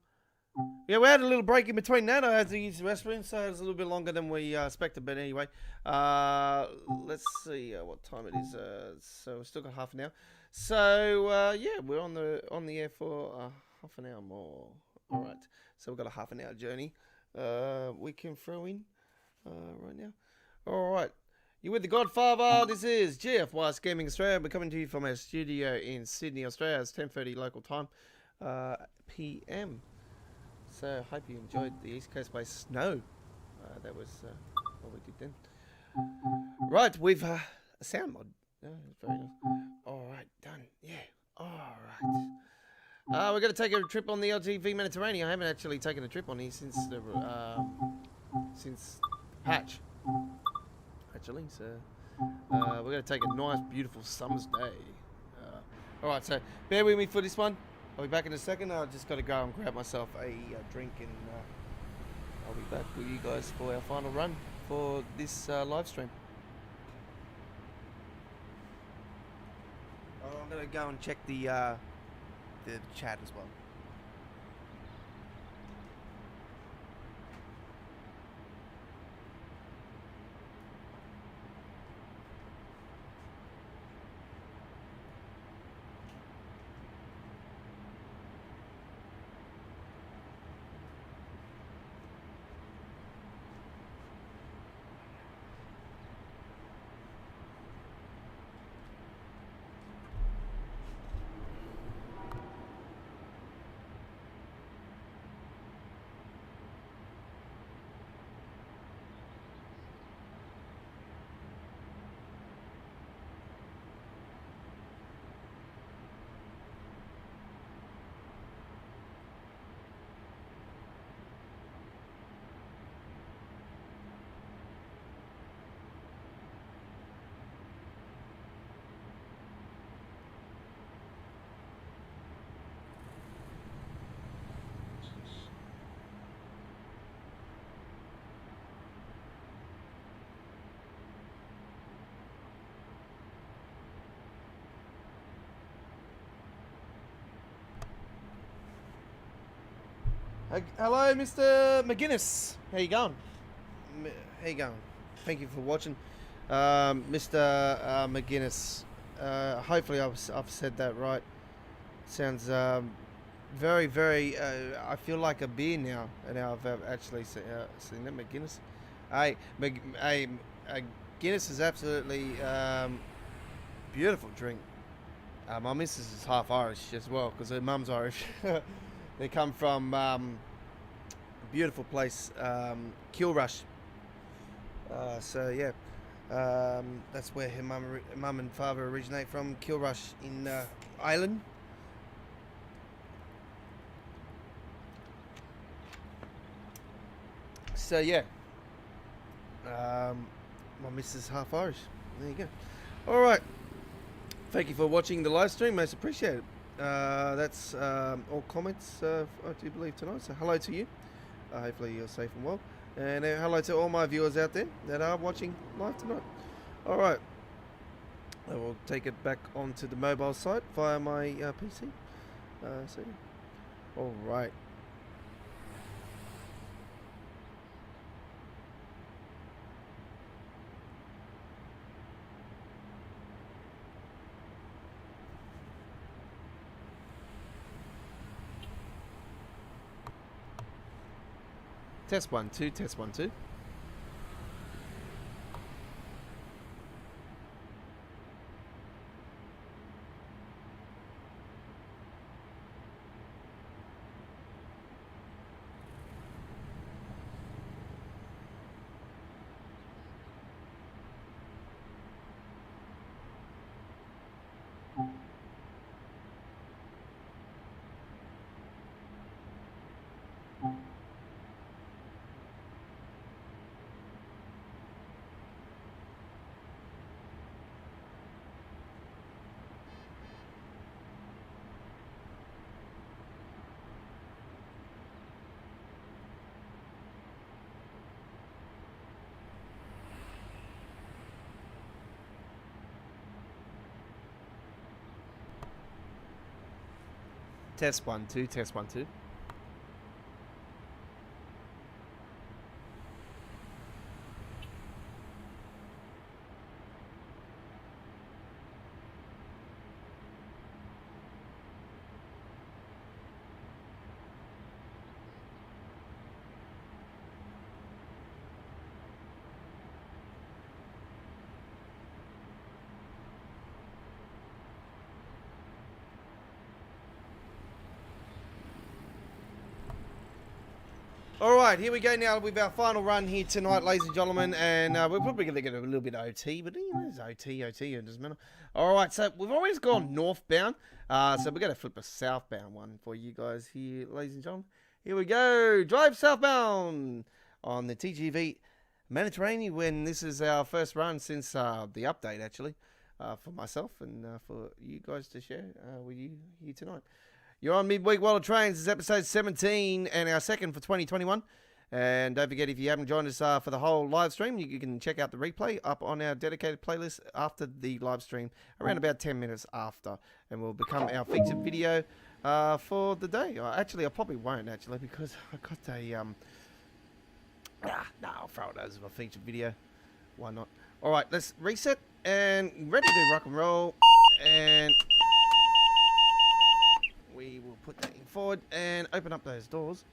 yeah, we had a little break in between that. I had to use the restroom, so it was a little bit longer than we expected. But anyway, let's see what time it is. So we've still got half an hour. So yeah, we're on the air for half an hour more. All right, so we've got a half an hour journey. We can throw in right now. All right. You with the Godfather? This is GFYS Gaming Australia. We're coming to you from our studio in Sydney, Australia. It's 10:30 local time, PM. So I hope you enjoyed the East Coast by snow. That was what we did then. Right, we've a sound mod. Very nice. All right, done. Yeah. All right. We're going to take a trip on the LTV Mediterranean. I haven't actually taken a trip on here since the patch. Actually, so we're going to take a nice, beautiful summer's day. All right, so bear with me for this one. I'll be back in a second. I've just got to go and grab myself a drink, and I'll be back with you guys for our final run for this live stream. I'm going to go and check the chat as well. Hello, Mr. McGuinness. How you going? How you going? Thank you for watching, Mr. McGuinness. Hopefully, I've said that right. Sounds very, very. I feel like a beer now, and I've actually seen that McGuinness. Guinness is absolutely beautiful drink. My missus is half Irish as well, because her mum's Irish. They come from a beautiful place, Kilrush. So yeah, that's where her mum and father originate from, Kilrush in Ireland. So yeah, my missus is half Irish. There you go. All right. Thank you for watching the live stream. Most appreciated. That's all comments, I do believe, tonight. So hello to you. Hopefully you're safe and well. And hello to all my viewers out there that are watching live tonight. All right. I will take it back onto the mobile site via my PC. So, all right. Test 1 2, test 1 2. Test 1, 2, test 1, 2. Alright, here we go now with our final run here tonight, ladies and gentlemen, and we're probably going to get a little bit of OT, but you know, it's OT, it doesn't matter. Alright, so we've always gone northbound, so we're going to flip a southbound one for you guys here, ladies and gentlemen. Here we go, drive southbound on the TGV Mediterranean, when this is our first run since the update, actually, for myself and for you guys to share with you here tonight. You're on Midweek World of Trains. This is episode 17 and our second for 2021. And don't forget, if you haven't joined us for the whole live stream, you can check out the replay up on our dedicated playlist after the live stream, around about 10 minutes after. And will become our featured video for the day. Actually, I probably won't, actually, because I got a... I'll throw it as a featured video. Why not? All right, let's reset and ready to do rock and roll. And... we will put that in forward and open up those doors.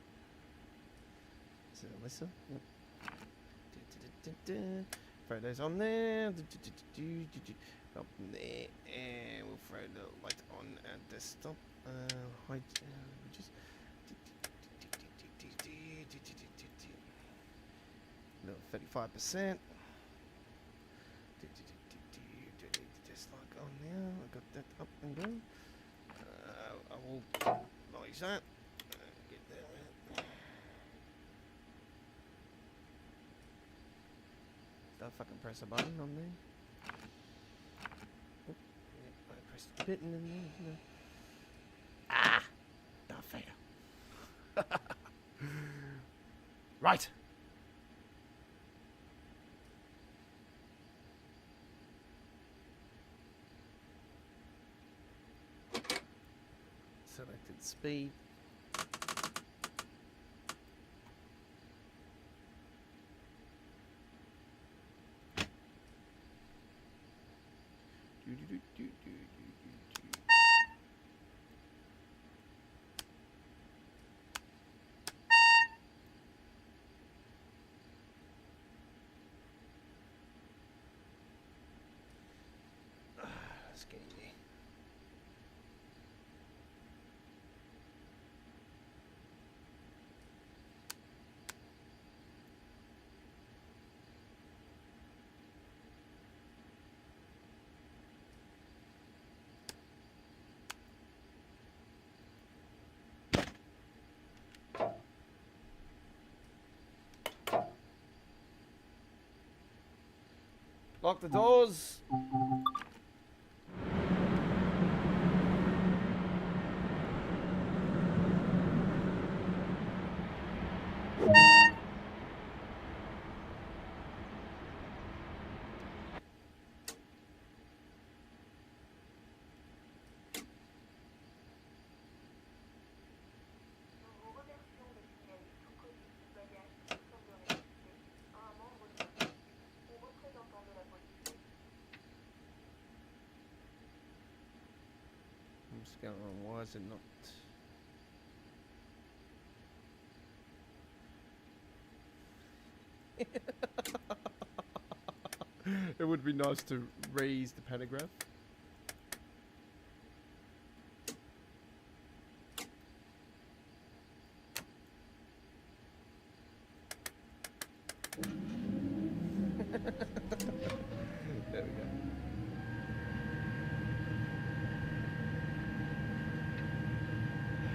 So listen. Throw those on there. Up there. And we'll throw the light on our desktop. Just little 35%. Just like on there. I got that up and going. I will acknowledge that. Get there. Don't fucking press a button on there. Oh, yeah, I pressed the button in there. You know. Ah! Darth Vader. Right. Selected speed. Let's get in there. Lock the doors. What's going on? Why is it not? It would be nice to raise the pantograph. There we go.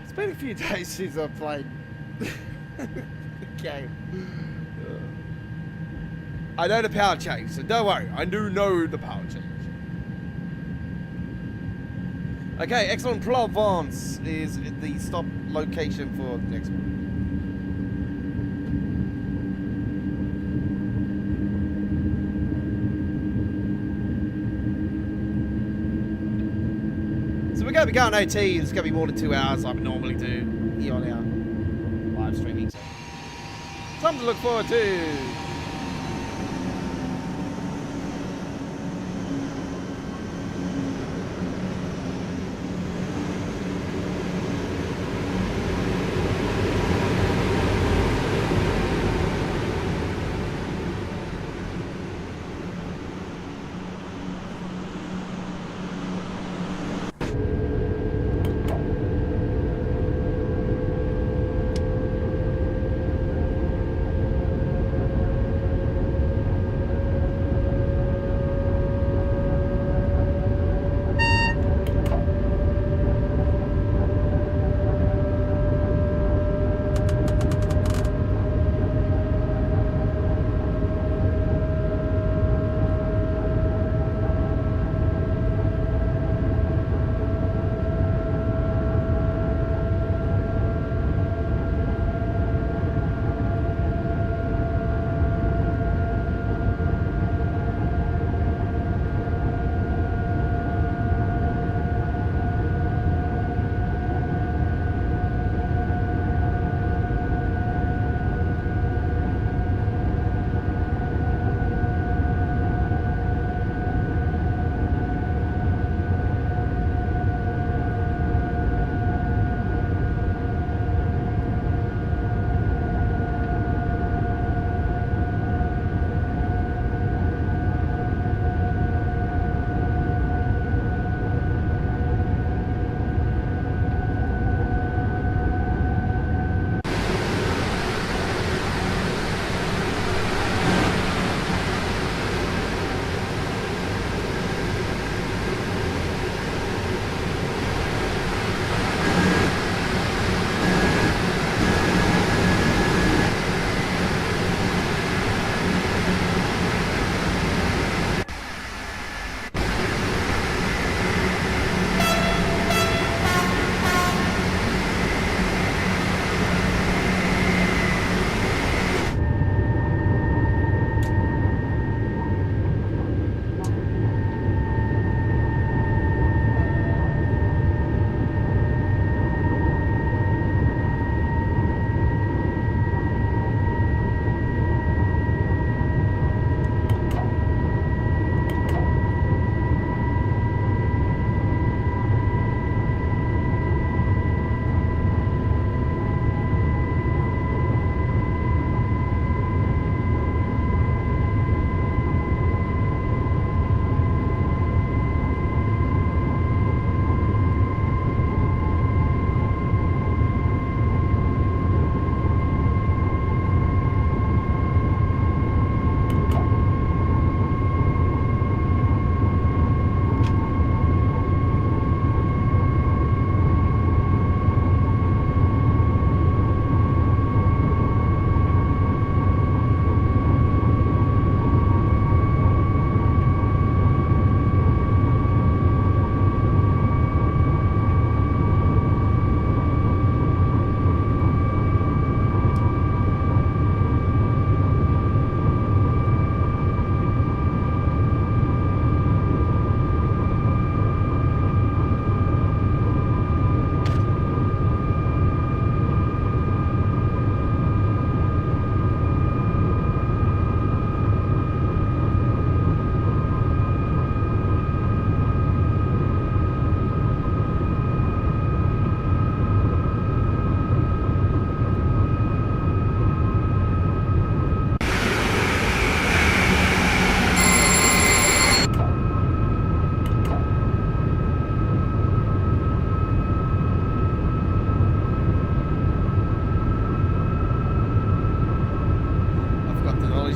It's been a few days since I played the game. I know the power change, so don't worry. I do know the power change. Okay, excellent. Provence is the stop location for the next one. going to be going OT. It's going to be more than 2 hours like we normally do here on our live streaming. So something to look forward to.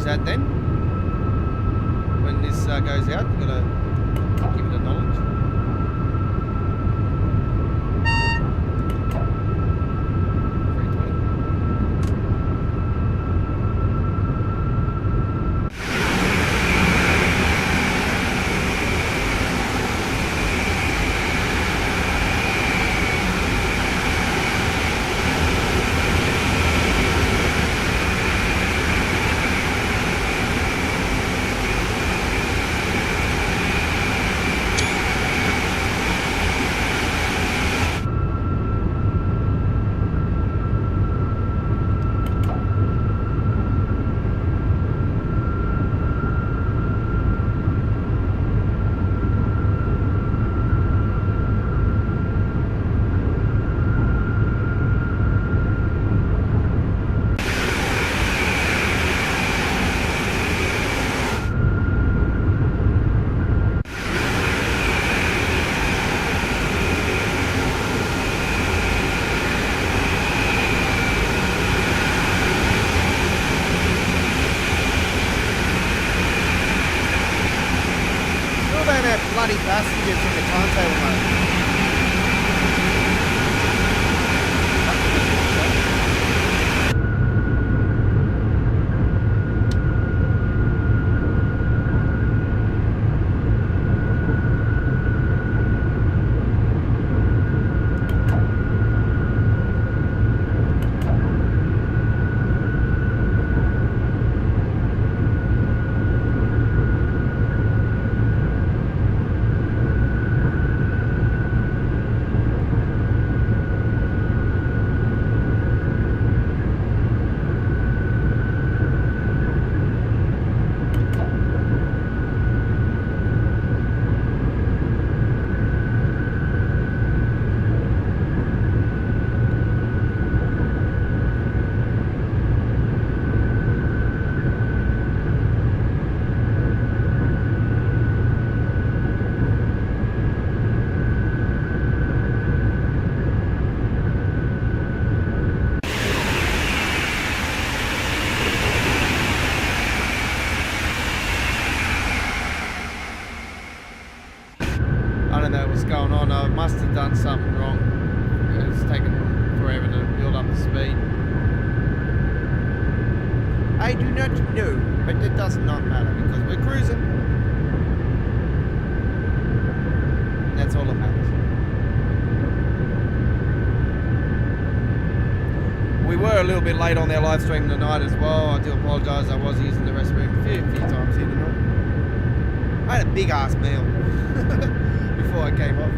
That then when this goes out, you've got to give it a knowledge. bloody passengers in the turntable, mate. I don't know what's going on. I must have done something wrong. It's taken forever to build up the speed. I do not know, but it does not matter because we're cruising. That's all that matters. We were a little bit late on their live stream tonight as well. I do apologise. I was using the restroom a few times here tonight. I had a big ass meal before I came off.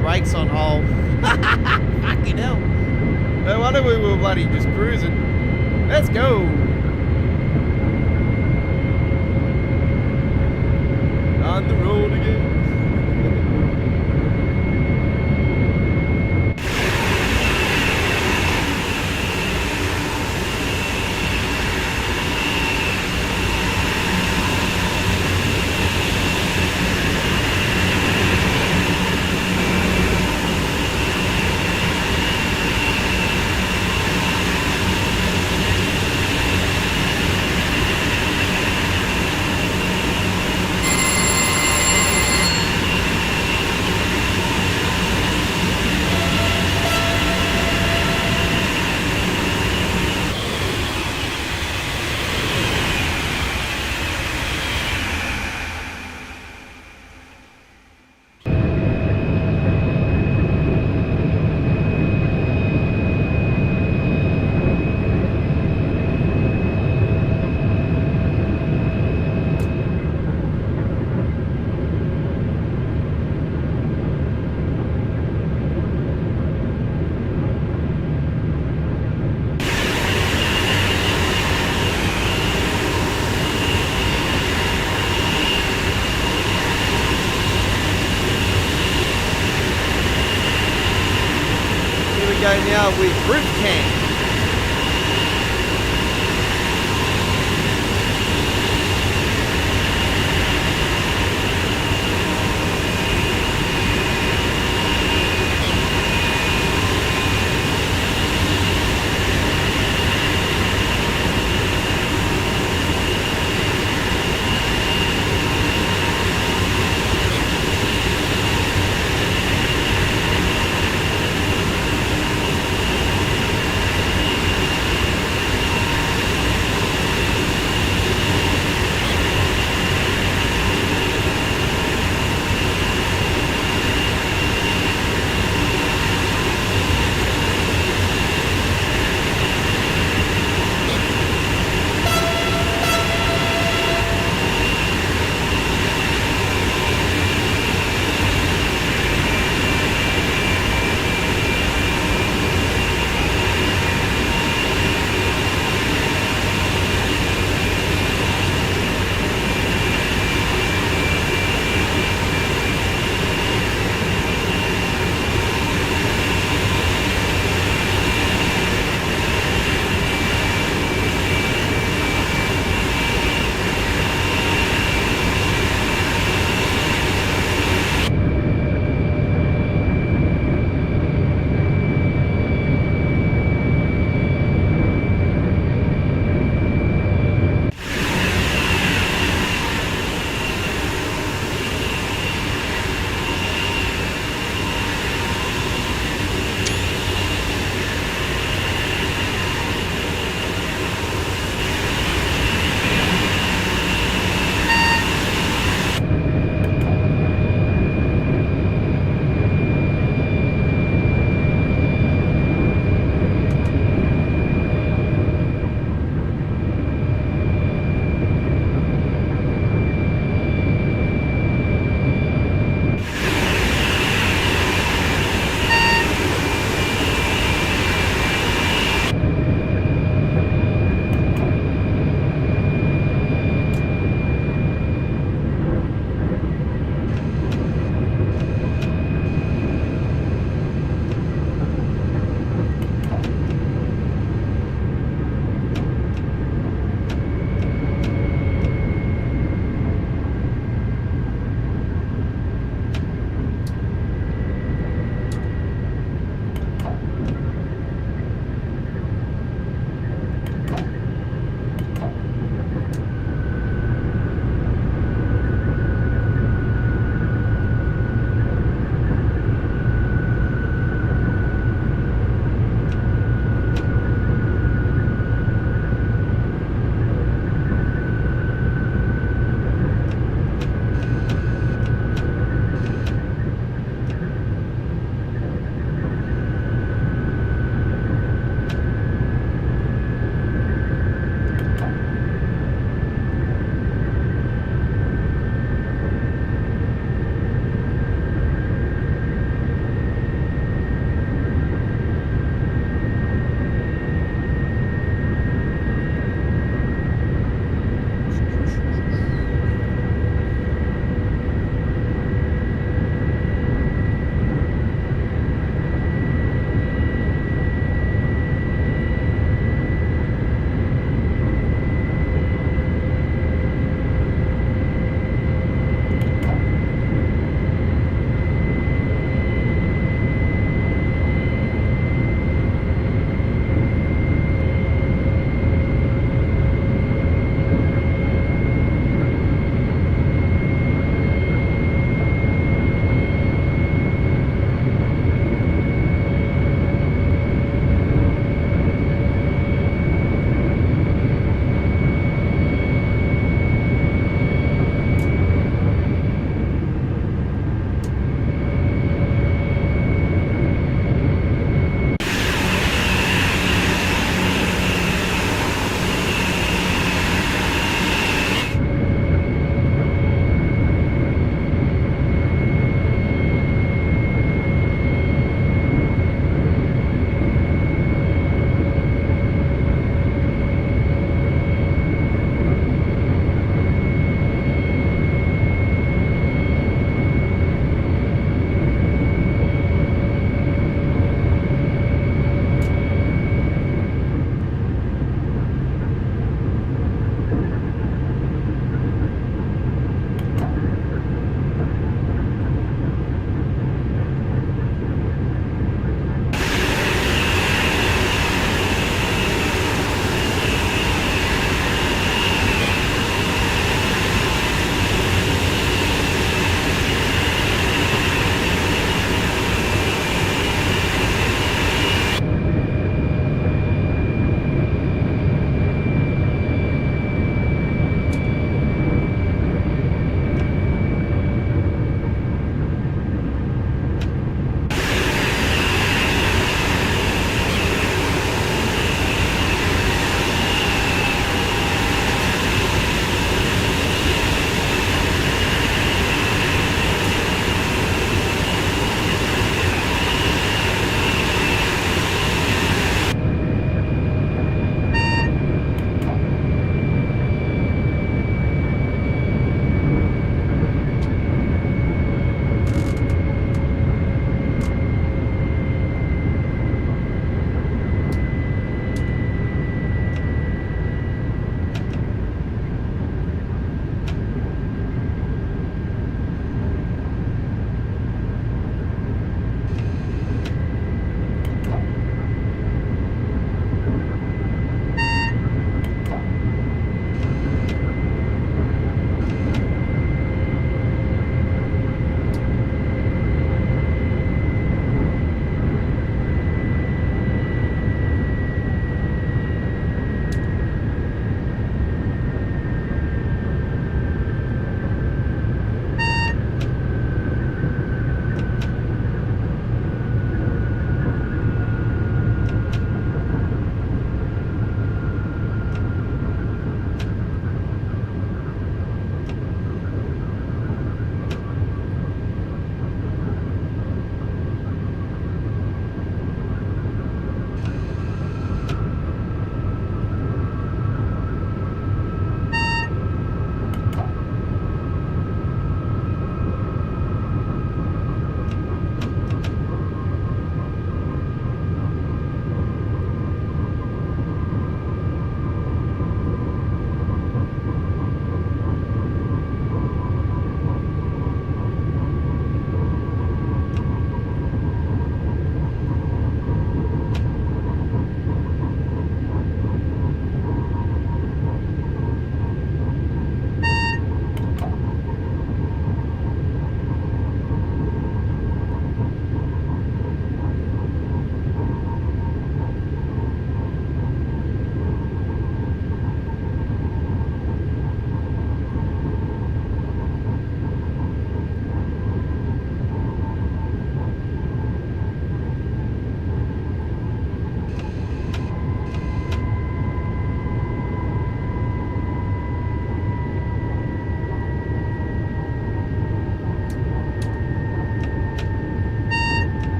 Brakes on hold. Fucking hell. No wonder we were bloody just cruising. Let's go. On the road again. go now with Roof Camp.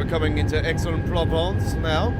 we're coming into Aix-en-Provence now.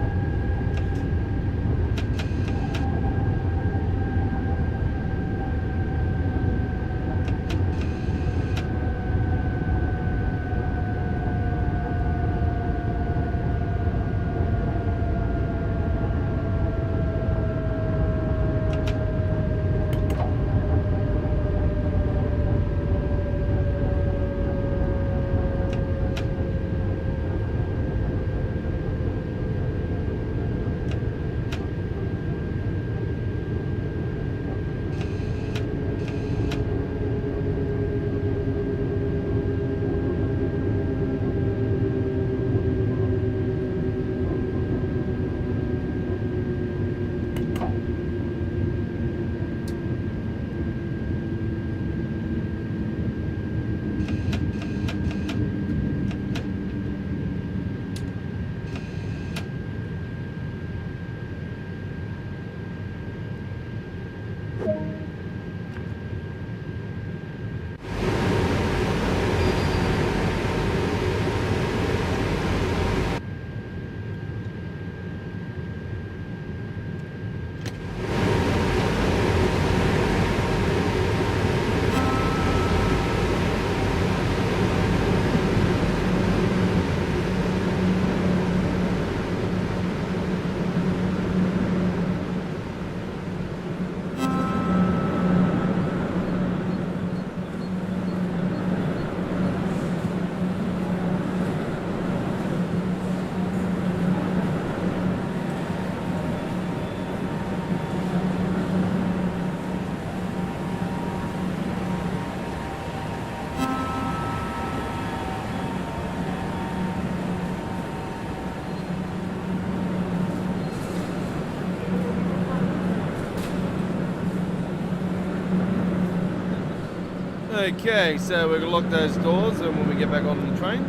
Okay, so we're going to lock those doors and when we get back on the train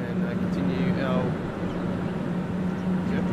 and continue our... Yep.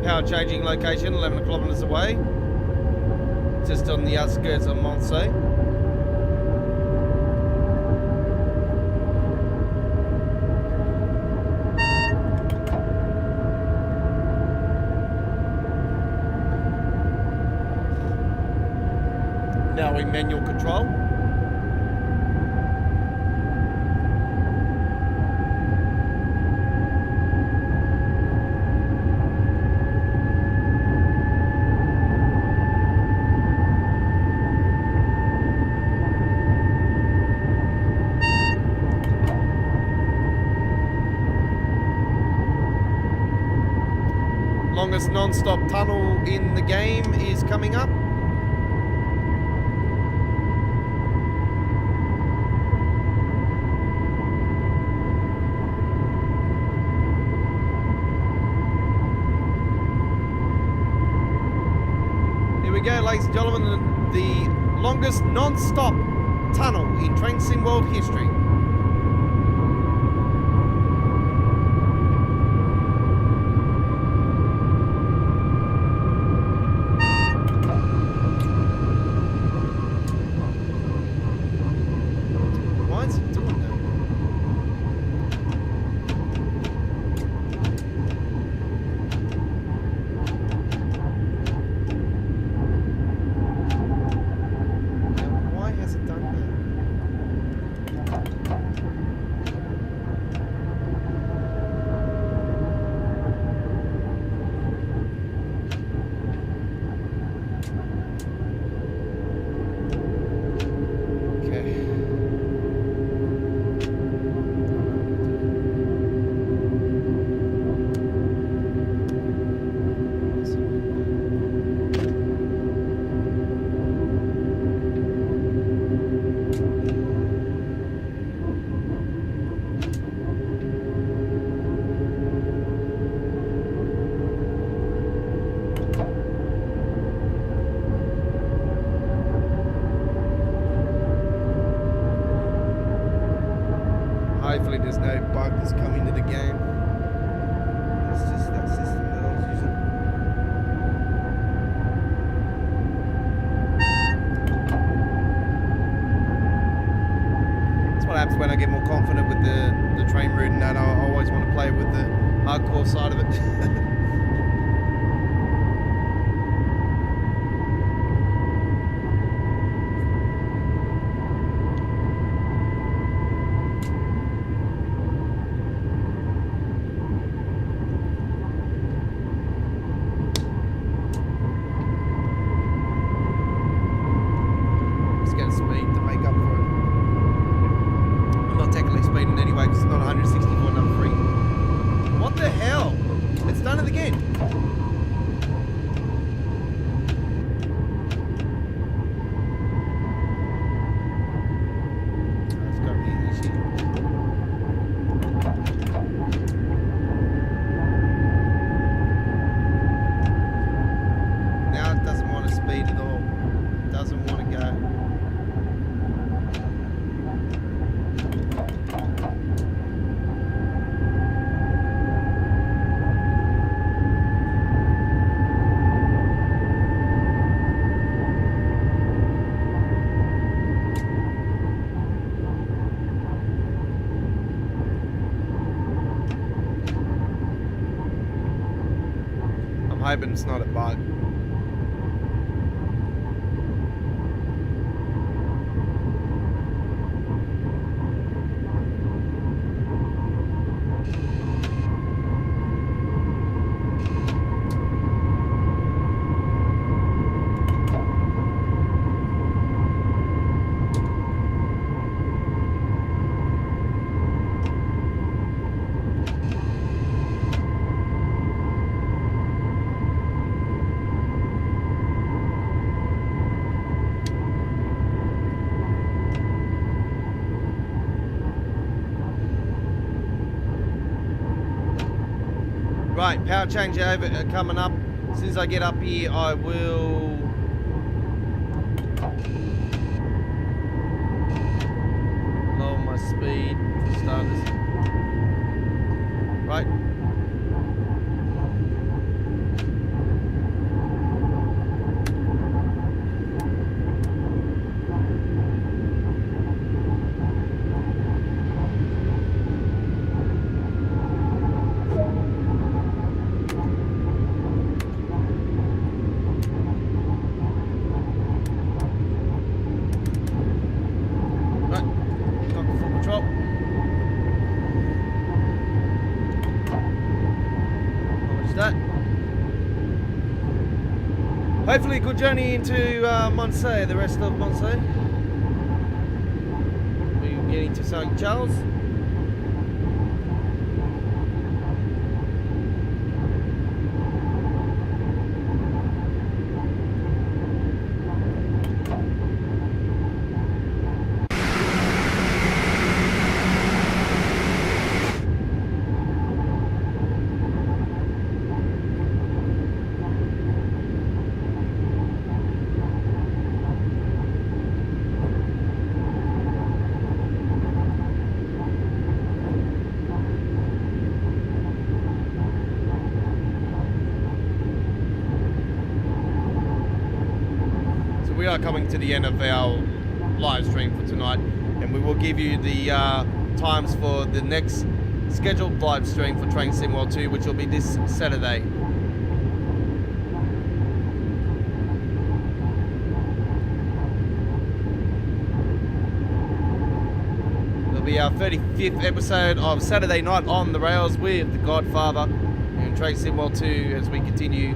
Power changing location, 11 kilometers away, just on the outskirts of Marseille. Now in manual control. Longest non-stop tunnel in the game is coming up. Here we go, ladies and gentlemen, the longest non-stop tunnel in train sim world history. things come into the game. It's just that system that I was using. That's what happens when I get more confident with the train route, and that I always want to play with the hardcore side of it. Hoping it's not a bug. Right, power changeover coming up. As soon as I get up here, I will lower my speed for starters. Right. Hopefully a good journey into Marseille, the rest of Marseille. We're getting to St. Charles. We are coming to the end of our live stream for tonight, and we will give you the times for the next scheduled live stream for Train Sim World 2, which will be this Saturday. It'll be our 35th episode of Saturday Night on the Rails with the Godfather and Train Sim World 2 as we continue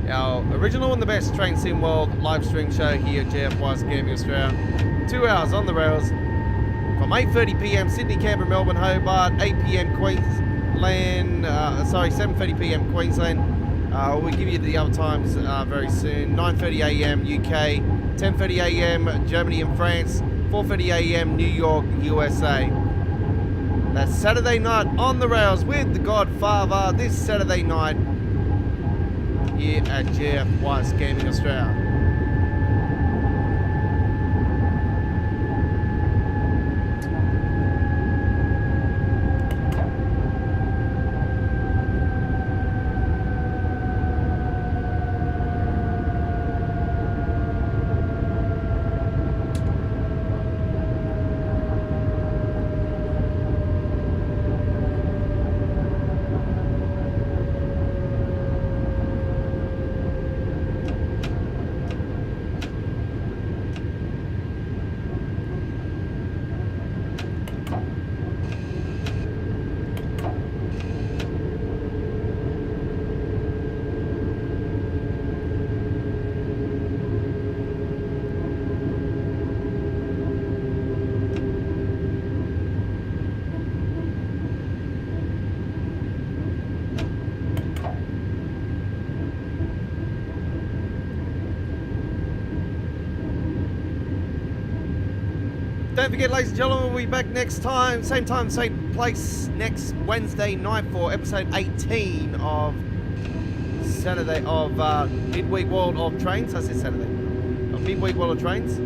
our original and the best Train Sim World live stream show here at GFY's Gaming Australia. 2 hours on the rails from 8:30 p.m. Sydney, Canberra, Melbourne, Hobart, 8 p.m. Queensland, 7:30 p.m. Queensland. We'll give you the other times very soon. 9:30 a.m. UK, 10:30 a.m. Germany and France, 4:30 a.m. New York, USA. That's Saturday Night on the Rails with the Godfather this Saturday night here at GFY's Gaming Australia. don't forget, ladies and gentlemen, we'll be back next time, same place, next Wednesday night for episode 18 of Saturday of Midweek World of Trains. I said Saturday. Of Midweek World of Trains.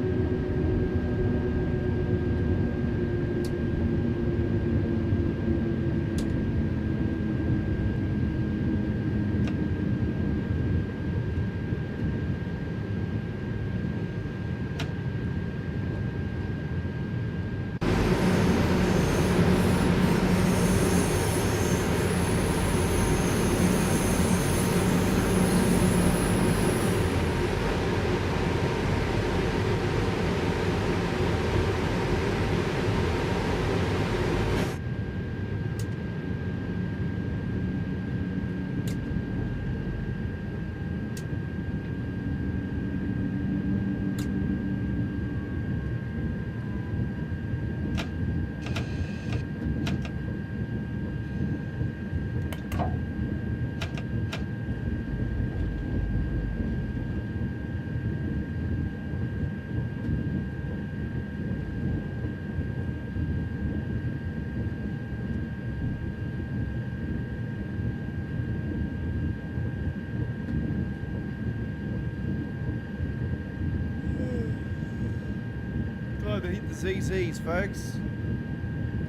Time to hit the ZZs, folks.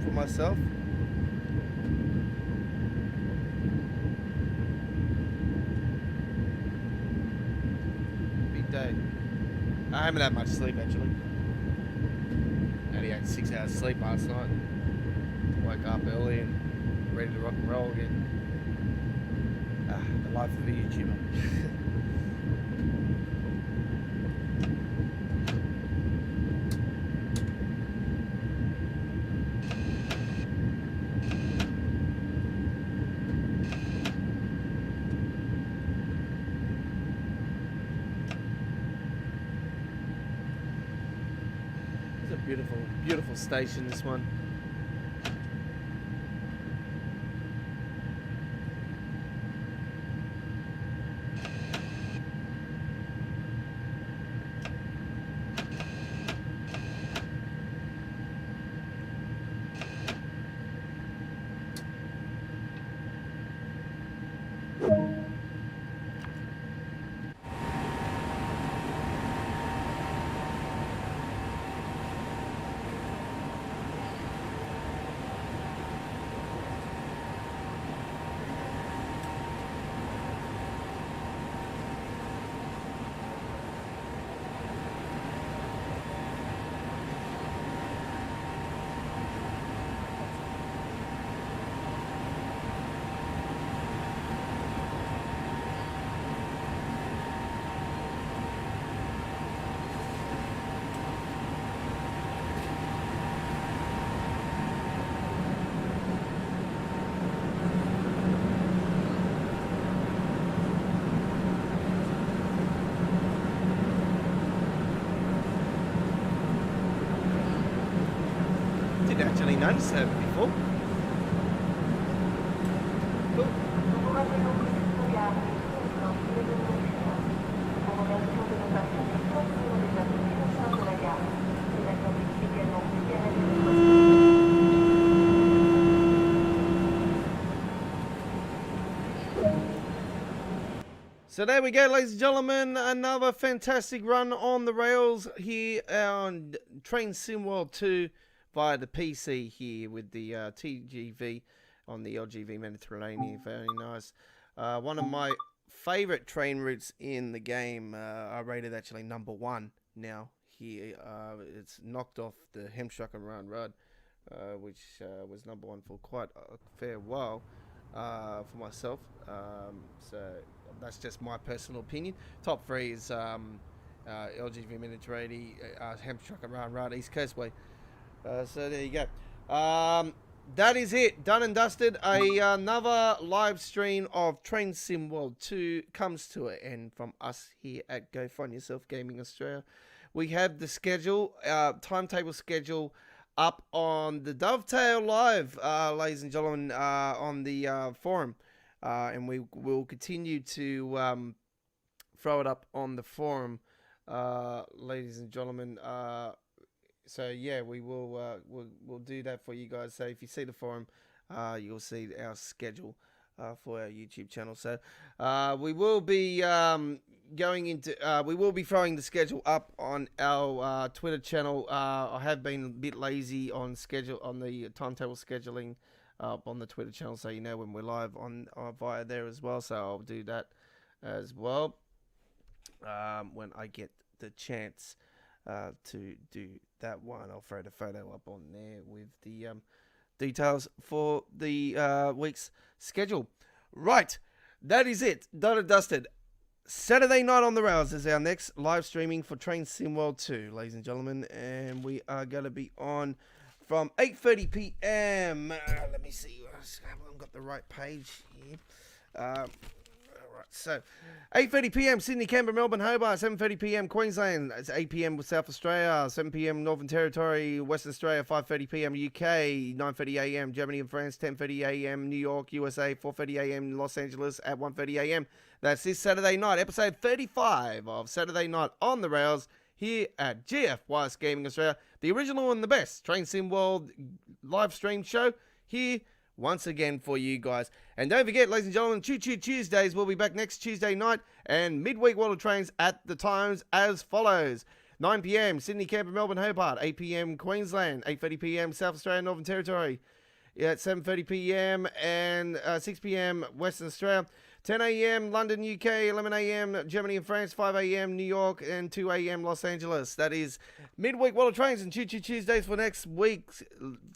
For myself. Big day. I haven't had much sleep actually. Only had 6 hours sleep last night. Woke up early and ready to rock and roll again. The life of a YouTuber. Beautiful, beautiful station, this one. Actually noticed that before. Cool. So there we go, ladies and gentlemen, another fantastic run on the rails here on Train Sim World 2 via the PC here with the TGV on the LGV Mediterranean. Very nice. One of my favorite train routes in the game. I rated actually #1 now here. It's knocked off the Hemstruck and Round Road, which was #1 for quite a fair while for myself. So that's just my personal opinion. Top 3 is LGV Mediterranean, Hemstruck and Round Road, East Coastway. So there you go. That is it. Done and dusted. Another live stream of Train Sim World 2 comes to an end from us here at Go Find Yourself Gaming Australia. We have the schedule, timetable schedule up on the Dovetail Live, ladies and gentlemen, on the forum. And we will continue to throw it up on the forum, ladies and gentlemen. So yeah, we'll do that for you guys. So if you see the forum, you'll see our schedule for our YouTube channel. So we will be going into we will be throwing the schedule up on our Twitter channel. I have been a bit lazy on the timetable scheduling on the Twitter channel, so you know when we're live on via there as well. So I'll do that as well when I get the chance to do that one. I'll throw the photo up on there with the details for the week's schedule. Right, that is it. Done and dusted. Saturday night on the rails is our next live streaming for Train Sim World 2, ladies and gentlemen, and we are going to be on from 8:30 p.m. Let me see. I haven't got the right page here. Alright, so 8:30 p.m. Sydney, Canberra, Melbourne, Hobart. 7:30 p.m. Queensland. It's 8 p.m. with South Australia. 7 p.m. Northern Territory, Western Australia. 5:30 p.m. UK. 9:30 a.m. Germany and France. 10:30 a.m. New York, USA. 4:30 a.m. Los Angeles at 1:30 a.m. That's this Saturday night, episode 35 of Saturday Night on the Rails here at GFYS Gaming Australia, the original and the best Train Sim World live stream show here once again for you guys. And don't forget, ladies and gentlemen, Choo Choo Tuesdays will be back next Tuesday night, and midweek World of Trains at the times as follows: 9 p.m. Sydney, Canberra, Melbourne, Hobart. 8 p.m. Queensland. 8:30 p.m. South Australia, Northern Territory. At 7:30 p.m. and 6 p.m. Western Australia. 10 a.m. London, UK, 11 a.m. Germany and France, 5 a.m. New York, and 2 a.m. Los Angeles. That is midweek World of Trains and Choo Choo Tuesdays for next week's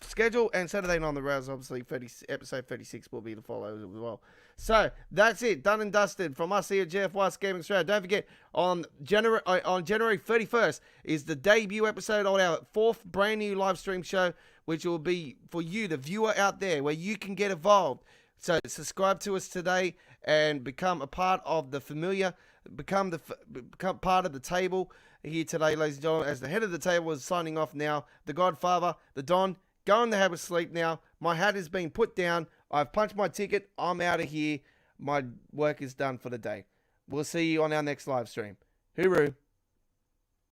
schedule. And Saturday Night on the Rails, obviously, episode 36 will be the follow as well. So that's it, done and dusted from us here at GFYS Gaming Australia. Don't forget, on January 31st is the debut episode on our 4th brand new live stream show, which will be for you, the viewer out there, where you can get involved. So subscribe to us today and become a part of the familiar, become part of the table here today, ladies and gentlemen. As the head of the table is signing off now, the Godfather, the Don, going to have a sleep now. My hat has been put down. I've punched my ticket. I'm out of here. My work is done for the day. We'll see you on our next live stream. Hooroo.